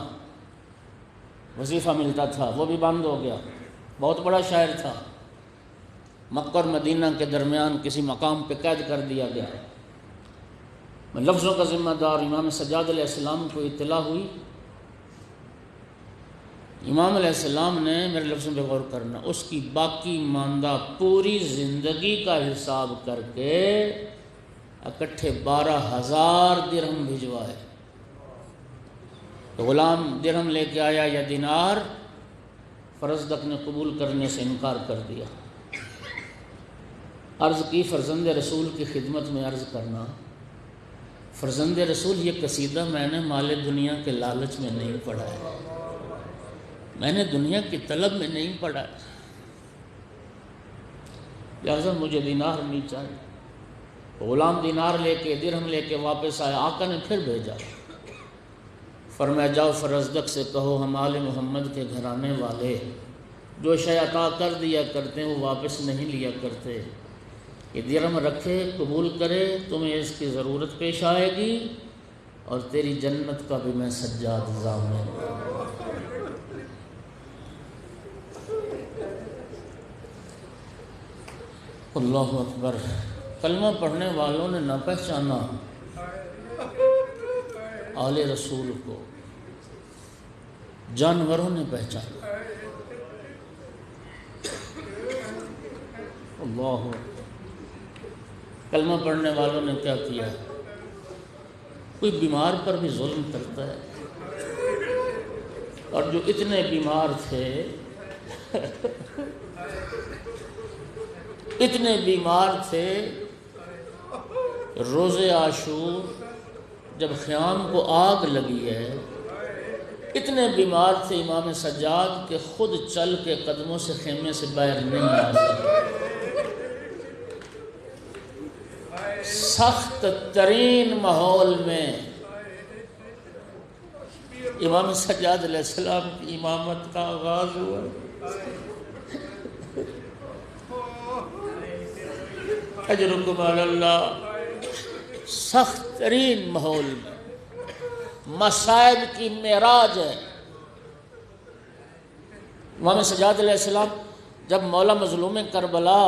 S2: وظیفہ ملتا تھا، وہ بھی بند ہو گیا۔ بہت بڑا شاعر تھا، مکہ اور مدینہ کے درمیان کسی مقام پہ قید کر دیا گیا۔ لفظوں کا ذمہ دار امام سجاد علیہ السلام کو اطلاع ہوئی۔ امام علیہ السلام نے، میرے لفظوں پہ غور کرنا، اس کی باقی ماندہ پوری زندگی کا حساب کر کے اکٹھے 12,000 درہم بھجوائے۔ غلام درہم لے کے آیا یا دینار، فرزدق نے قبول کرنے سے انکار کر دیا۔ عرض کی فرزند رسول کی خدمت میں عرض کرنا فرزند رسول یہ قصیدہ میں نے مال دنیا کے لالچ میں نہیں پڑھا ہے، میں نے دنیا کی طلب میں نہیں پڑھا ہے، لہٰذا مجھے دینار نہیں چاہیے۔ غلام دینار لے کے درہم لے کے واپس آیا، آقا نے پھر بھیجا، فرمایا جاؤ فرزدق سے کہو ہم آل محمد کے گھرانے والے جو شے عطا کر دیا کرتے ہیں وہ واپس نہیں لیا کرتے، یہ درہم رکھے قبول کرے، تمہیں اس کی ضرورت پیش آئے گی اور تیری جنت کا بھی میں سجاد ضامن ہوں۔ اللہ اکبر۔ کلمہ پڑھنے والوں نے نہ پہچانا آل رسول کو، جانوروں نے پہچانا۔ اللہ، کلمہ پڑھنے والوں نے کیا کیا؟ کوئی بیمار پر بھی ظلم کرتا ہے، اور جو اتنے بیمار تھے اتنے بیمار تھے، روز عاشور جب خیام کو آگ لگی ہے، اتنے بیمار تھے امام سجاد کہ خود چل کے قدموں سے خیمے سے باہر نہیں آ سکے۔ سخت ترین ماحول میں امام سجاد علیہ السلام کی امامت کا آغاز ہوا۔ اجرکم علی اللہ، سخت ترین ماحول میں مصائب کی معراج ہے۔ امام سجاد علیہ السلام جب مولا مظلوم کربلا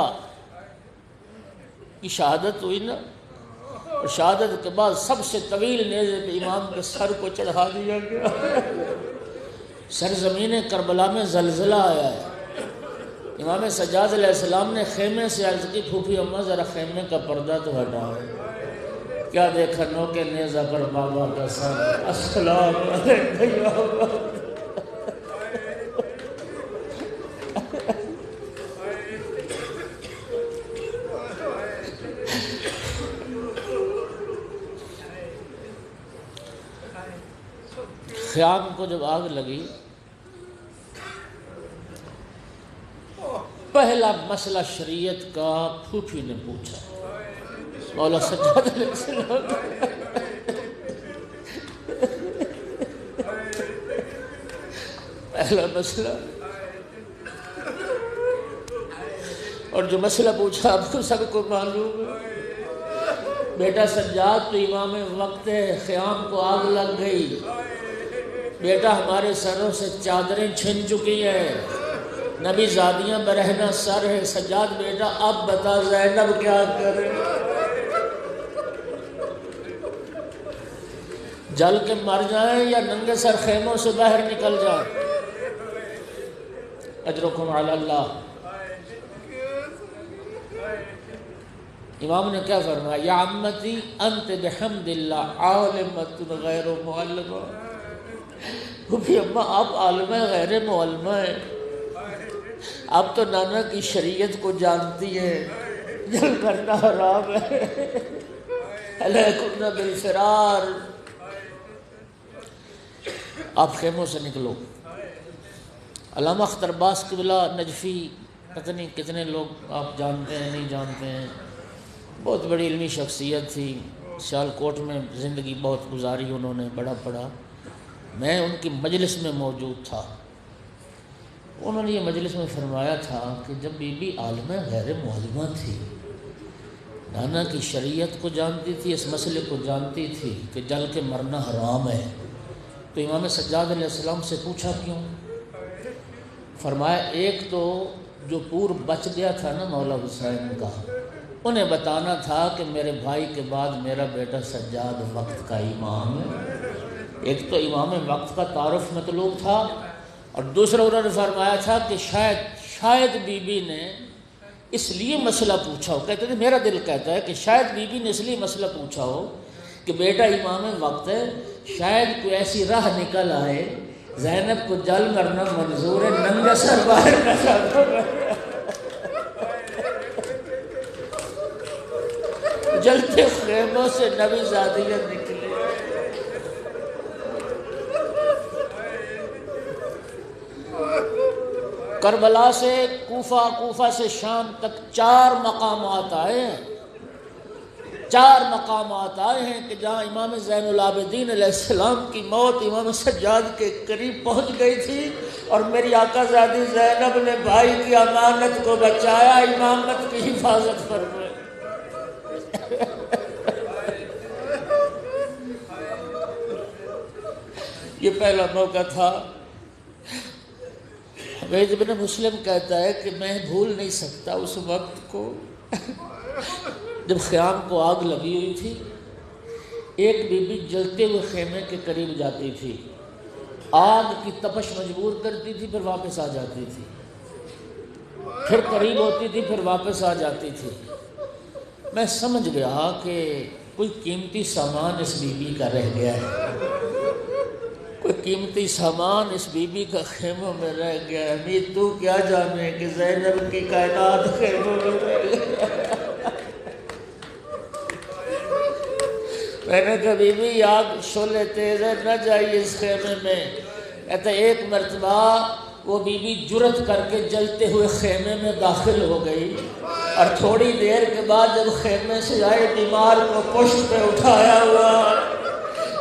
S2: کی شہادت ہوئی نا، اور شہادت کے بعد سب سے طویل نیزے پہ امام کے سر کو چڑھا دیا گیا، سرزمین کربلا میں زلزلہ آیا ہے۔ امام سجاد علیہ السلام نے خیمے سے عرض کی پھوپھی اماں ذرا خیمے کا پردہ تو ہٹاؤ، کیا دیکھا نو کے نیزہ پر بابا کا سر، السلام علیکم یا بابا۔ خیام کو جب آگ لگی، پہلا مسئلہ شریعت کا پھوپھی نے پوچھا، مولا سجاد علیہ السلام، پہلا مسئلہ، اور جو مسئلہ پوچھا آپ کو سب کو معلوم ہے، بیٹا سجاد تو امام وقت ہے، خیام کو آگ لگ گئی، بیٹا ہمارے سروں سے چادریں چھن چکی ہیں، نبی زادیاں برہنہ سر ہے، سجاد بیٹا اب بتا زینب کیا کرے؟ جل کے مر جائیں یا ننگے سر خیموں سے باہر نکل جائیں؟ اجرکم علی اللہ۔ امام نے کیا فرمایا؟ یا عمتی انت بحمد اللہ عالمت غیر معلمہ، پھوپھی اماں آپ عالمہ غیر معلمہ ہیں، آپ تو نانا کی شریعت کو جانتی ہیں، جل کرنا حرام ہے، علیکم بالفرار، آپ خیموں سے نکلو۔ علامہ اختر باز قبلہ نجفی، پتہ نہیں کتنے لوگ آپ جانتے ہیں نہیں جانتے ہیں، بہت بڑی علمی شخصیت تھی، سیالکوٹ میں زندگی بہت گزاری انہوں نے، بڑا پڑھا، میں ان کی مجلس میں موجود تھا۔ انہوں نے یہ مجلس میں فرمایا تھا کہ جب بی بی عالمہ غیر معلمہ تھی، نانا کی شریعت کو جانتی تھی، اس مسئلے کو جانتی تھی کہ جل کے مرنا حرام ہے، تو امام سجاد علیہ السلام سے پوچھا کیوں؟ فرمایا ایک تو جو پور بچ گیا تھا نا مولا حسین کا، انہیں بتانا تھا کہ میرے بھائی کے بعد میرا بیٹا سجاد وقت کا امام ہے، ایک تو امام وقت کا تعارف مطلوب تھا، اور دوسرا انہوں نے فرمایا تھا کہ شاید بی بی نے اس لیے مسئلہ پوچھا ہو، کہتے تھے میرا دل کہتا ہے کہ شاید بی بی نے اس لیے مسئلہ پوچھا ہو کہ بیٹا امام وقت ہے، شاید کوئی ایسی راہ نکل آئے، زینب کو جل مرنا منظور ہے، ننگے سر باہر نہ جانا، جلتے خیموں سے نبی زادیاں نکل کربلا سے کوفہ، کوفہ سے شام تک 4 مقامات آئے ہیں، 4 مقامات آئے ہیں کہ جہاں امام زین العابدین علیہ السلام کی موت امام سجاد کے قریب پہنچ گئی تھی، اور میری آقا زادی زینب نے بھائی کی امانت کو بچایا، امامت کی حفاظت فرمائی۔ یہ پہلا موقع تھا۔ حمید بن مسلم کہتا ہے کہ میں بھول نہیں سکتا اس وقت کو جب خیام کو آگ لگی ہوئی تھی، ایک بی بی جلتے ہوئے خیمے کے قریب جاتی تھی، آگ کی تپش مجبور کرتی تھی، پھر واپس آ جاتی تھی، پھر قریب ہوتی تھی، پھر واپس آ جاتی تھی۔ میں سمجھ گیا کہ کوئی قیمتی سامان اس بی بی کا رہ گیا ہے، کوئی قیمتی سامان اس بی بی کا خیموں میں رہ گیا ہے۔ امید تو کیا جانے کہ زینب کی کائنات خیموں میں رہ گیا۔ میں نے کہا بی بی آگ شعلے تیز ہے، نہ جائیے اس خیمے میں۔ کہتا ایک مرتبہ وہ بی بی جرت کر کے جلتے ہوئے خیمے میں داخل ہو گئی، اور تھوڑی دیر کے بعد جب خیمے سے آئے بیمار کو پشت پہ اٹھایا ہوا،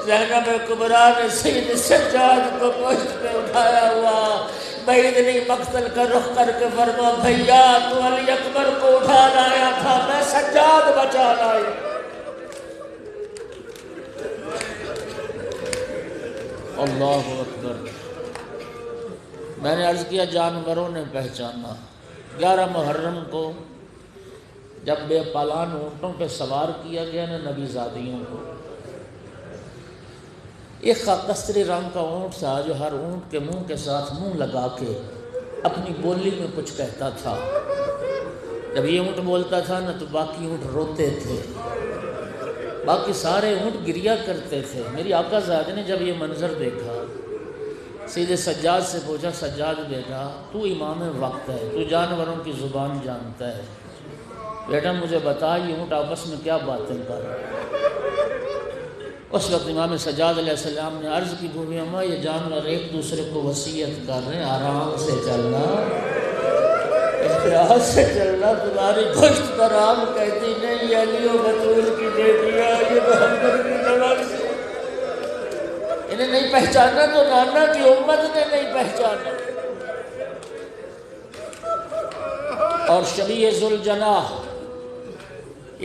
S2: زینب کبریٰ نے سید سجاد کو پشت پہ اٹھایا ہوا، بعیدنی مقتل کا رخ کر کے فرما بھیا تو علی اکبر کو اٹھا لایا تھا، میں سجاد بچا لائی۔ اللہ اکبر۔ میں نے عرض کیا جانوروں نے پہچانا۔ 11 محرم کو جب بے پالان اونٹوں پہ سوار کیا گیا نا نبی زادیوں کو، ایک خاکستری رنگ کا اونٹ تھا جو ہر اونٹ کے منہ کے ساتھ منہ لگا کے اپنی بولی میں کچھ کہتا تھا۔ جب یہ اونٹ بولتا تھا نا تو باقی اونٹ روتے تھے، باقی سارے اونٹ گریا کرتے تھے۔ میری آقا زادی نے جب یہ منظر دیکھا، سیدھے سجاد سے پوچھا سجاد بیٹا تو امام وقت ہے، تو جانوروں کی زبان جانتا ہے، بیٹا مجھے بتا یہ اونٹ آپس میں کیا باتیں کر رہے ہیں۔ اس وقت امام سجاد علیہ السلام نے عرض کی بھومی اماں یہ جانور ایک دوسرے کو وصیت کر رہے ہیں آرام سے چلنا، احتیاط سے چلنا، تمہاری گوشت پر آم کہتی نہیں، علی و بطول کی بیٹیاں یہ محمد کی نواز سے انہیں نہیں پہچانا تو نانا کی امت نے نہیں پہچانا۔ اور شبیہ ذوالجناح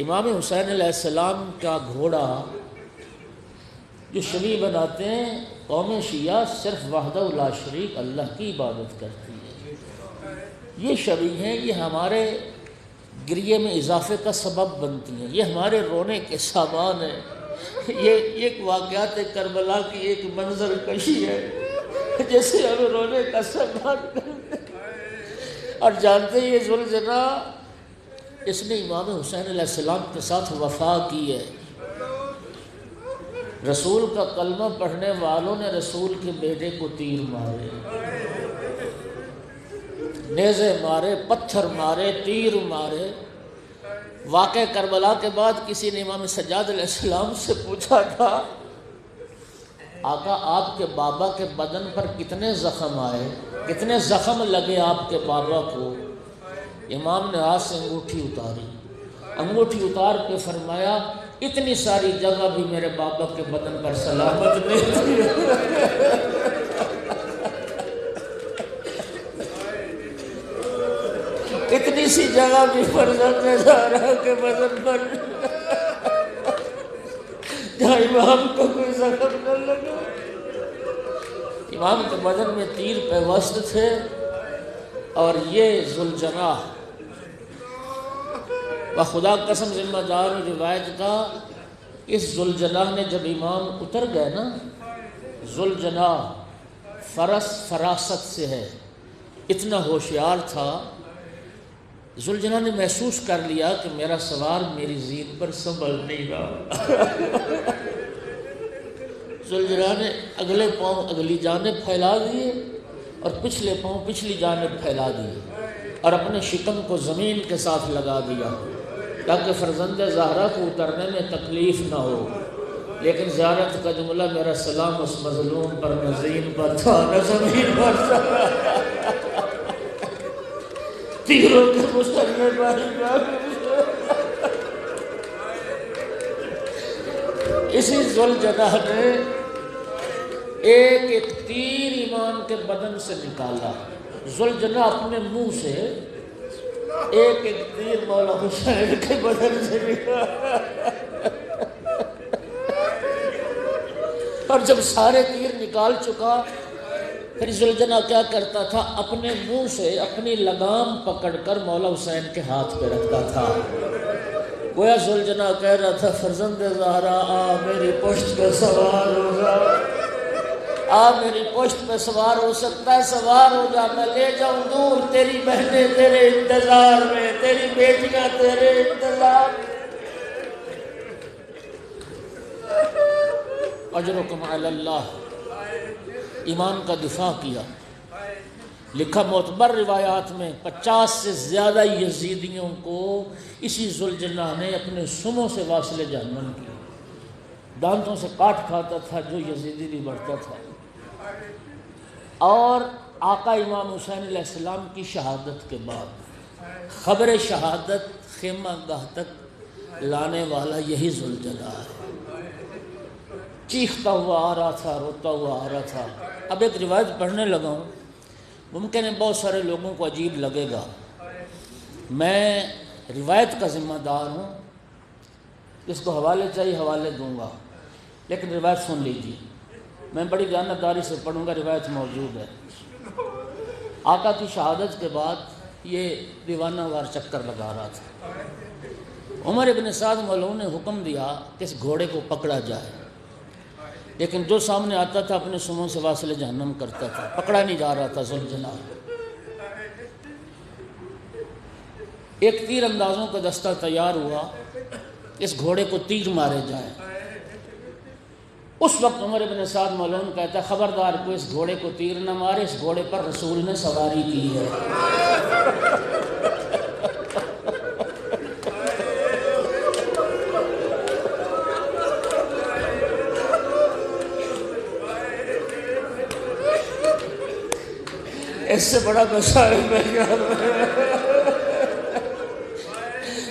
S2: امام حسین علیہ السلام کا گھوڑا جو شبیہ بناتے ہیں، قوم شیعہ صرف وحدہ لا شریک اللہ کی عبادت کرتی ہے، یہ شبیہ ہیں، یہ ہمارے گریے میں اضافے کا سبب بنتی ہیں، یہ ہمارے رونے کے سامان ہیں۔ یہ ایک واقعات کربلا کی ایک منظر کشی ہے جیسے ہم رونے کا سامان کرتے ہیں۔ اور جانتے ہیں یہ ذوالجناح اس نے امام حسین علیہ السلام کے ساتھ وفا کی ہے۔ رسول کا کلمہ پڑھنے والوں نے رسول کے بیٹے کو تیر مارے، نیزے مارے، پتھر مارے، تیر مارے۔ واقع کربلا کے بعد کسی نے امام سجاد علیہ السلام سے پوچھا تھا آقا آپ کے بابا کے بدن پر کتنے زخم آئے، کتنے زخم لگے آپ کے بابا کو؟ امام نے ہاتھ سے انگوٹھی اتاری، انگوٹھی اتار کے فرمایا اتنی ساری جگہ بھی میرے بابا کے بدن پر سلامت نہیں تھی۔ اتنی سی جگہ بھی فرزند زہرا کے بدن پر جہاں امام کو کوئی زخم نہ لگا۔ امام کے بدن میں تیر پیوست تھے، اور یہ ذوالجناح بخدا قسم ذمہ دار روایت کا، اس ذوالجناح نے جب امام اتر گئے نا، ذوالجناح فرس فراست سے ہے، اتنا ہوشیار تھا، ذوالجناح نے محسوس کر لیا کہ میرا سوار میری زین پر سنبھل نہیں رہا۔ ذوالجناح نے اگلے پاؤں اگلی جانب پھیلا دیے اور پچھلے پاؤں پچھلی جانب پھیلا دیے، اور اپنے شکم کو زمین کے ساتھ لگا دیا تاکہ فرزند زہرا کو اترنے میں تکلیف نہ ہو۔ لیکن زیارت کا جملہ میرا سلام اس مظلوم پر نہ زین پر تھا نہ زمین پر تھا۔ تیروں کے مسلے پر امام اسی ذوالجناح نے ایک ایک تیر امام کے بدن سے نکالا. ذوالجناح اپنے منہ سے ایک ایک تیر مولا حسین کے بدن سے نکالا. اور جب سارے تیر نکال چکا پھر ذوالجناح کیا کرتا تھا؟ اپنے منہ سے اپنی لگام پکڑ کر مولا حسین کے ہاتھ پہ رکھتا تھا. گویا ذوالجناح کہہ رہا تھا فرزند زہرا آ میری پشت پہ سوار ہو جا، آ میری پشت پہ سوار ہو سکتا ہے سوار ہو جا، میں لے جاؤں دور، تیری بہنیں تیرے انتظار میں، تیری بیٹیاں تیرے انتظار میں. اجرکم علی اللہ. ایمان کا دفاع کیا. لکھا معتبر روایات میں 50 سے زیادہ یزیدیوں کو اسی ذوالجناح نے اپنے سموں سے واصل جہنم کیا. دانتوں سے کاٹ کھاتا تھا جو یزیدی نہیں بڑھتا تھا. اور آقا امام حسین علیہ السلام کی شہادت کے بعد خبر شہادت خیمہ گاہ تک لانے والا یہی ذوالجناح ہے. چیختا ہوا آ رہا تھا، روتا ہوا آ رہا تھا. اب ایک روایت پڑھنے لگا ہوں، ممکن ہے بہت سارے لوگوں کو عجیب لگے گا. میں روایت کا ذمہ دار ہوں، اس کو حوالے چاہیے حوالے دوں گا، لیکن روایت سن لیجیے. میں بڑی دیانتداری سے پڑھوں گا، روایت موجود ہے. آقا کی شہادت کے بعد یہ دیوانہ وار چکر لگا رہا تھا. عمر ابن سعد ملعون نے حکم دیا کہ اس گھوڑے کو پکڑا جائے، لیکن جو سامنے آتا تھا اپنے سموں سے واصل جہنم کرتا تھا. پکڑا نہیں جا رہا تھا ذوالجناح. ایک تیر اندازوں کا دستہ تیار ہوا، اس گھوڑے کو تیر مارے جائیں. اس وقت عمر ابن سعد ملعون کہتا ہے خبردار کو اس گھوڑے کو تیر نہ مارے، اس گھوڑے پر رسول نے سواری کی ہے. اس سے بڑا مسائل میں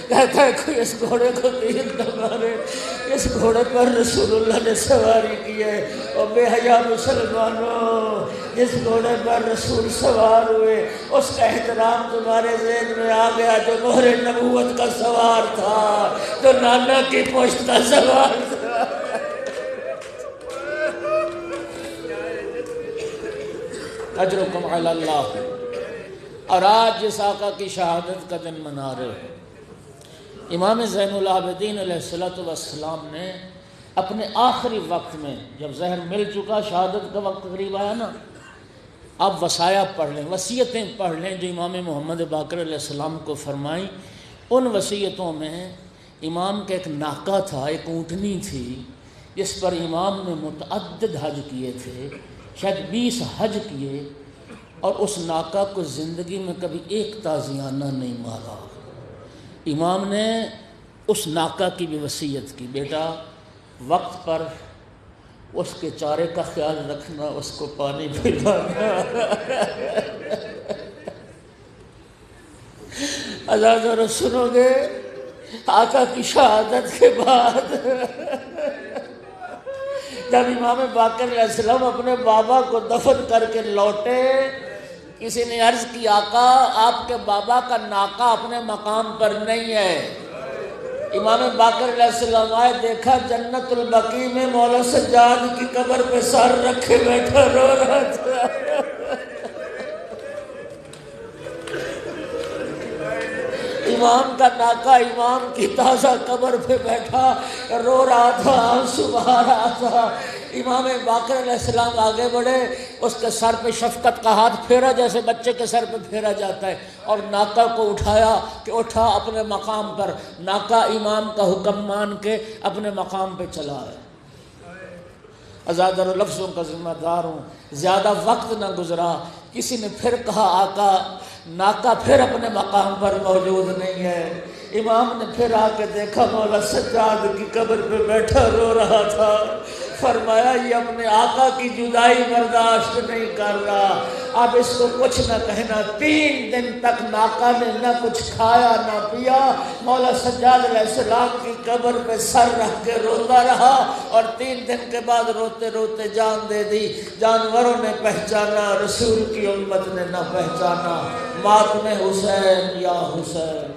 S2: کہتا ہے کوئی اس گھوڑے کو تیر نہ مارے، اس گھوڑے پر رسول اللہ نے سواری کی ہے. اور بے حیا مسلمانوں، جس گھوڑے پر رسول سوار ہوئے اس کا احترام تمہارے ذہن میں آ گیا جو مہر نبوت کا سوار تھا، جو نانا کی پشت کا سوار تھا. اجرکم علی اللہ. اور آج جس آقا کی شہادت کا دن منا رہے ہیں، امام زین العابدین علیہ السلام نے اپنے آخری وقت میں جب زہر مل چکا، شہادت کا وقت قریب آیا نا، اب وصایا پڑھ لیں، وصیتیں پڑھ لیں جو امام محمد باقر علیہ السلام کو فرمائیں. ان وصیتوں میں امام کا ایک ناکہ تھا، ایک اونٹنی تھی جس پر امام نے متعدد حج کیے تھے، شاید 20 حج کیے، اور اس ناکہ کو زندگی میں کبھی ایک تازیانہ نہیں مارا. امام نے اس ناکہ کی بھی وصیت کی، بیٹا وقت پر اس کے چارے کا خیال رکھنا، اس کو پانی پلانا. عزیزو سنو گے آقا کی شہادت کے بعد جب امام باقر علیہ السلام اپنے بابا کو دفن کر کے لوٹے، کسی نے عرض کی آقا آپ کے بابا کا ناکہ اپنے مقام پر نہیں ہے. امام باقر علیہ السلام آئے، دیکھا جنت البقیع میں مولا سجاد کی قبر پہ سر رکھے بیٹھا رو رہا تھا. امام کا ناکہ امام کی تازہ قبر پہ بیٹھا رو رہا تھا، آنسو بہا رہا تھا. امام باقر علیہ السلام آگے بڑھے، اس کے سر پہ شفقت کا ہاتھ پھیرا جیسے بچے کے سر پہ پھیرا جاتا ہے، اور ناکہ کو اٹھایا کہ اٹھا اپنے مقام پر. ناکہ امام کا حکم مان کے اپنے مقام پہ چلا ہے. ازادر لفظوں کا ذمہ دار ہوں، زیادہ وقت نہ گزرا، کسی نے پھر کہا آقا ناکہ پھر اپنے مقام پر موجود نہیں ہے. امام نے پھر آ کے دیکھا مولا سجاد کی قبر پہ بیٹھا رو رہا تھا. فرمایا یہ اپنے آقا کی جدائی برداشت نہیں کر رہا، اب اس کو کچھ نہ کہنا۔ 3 دن تک آقا نے نہ کچھ کھایا نہ پیا، مولا سجاد علیہ السلام کی قبر پہ سر رکھ کے روتا رہا، اور 3 دن کے بعد روتے روتے جان دے دی۔ جانوروں نے پہچانا، رسول کی امت نے نہ پہچانا۔ ماتم حسین یا حسین۔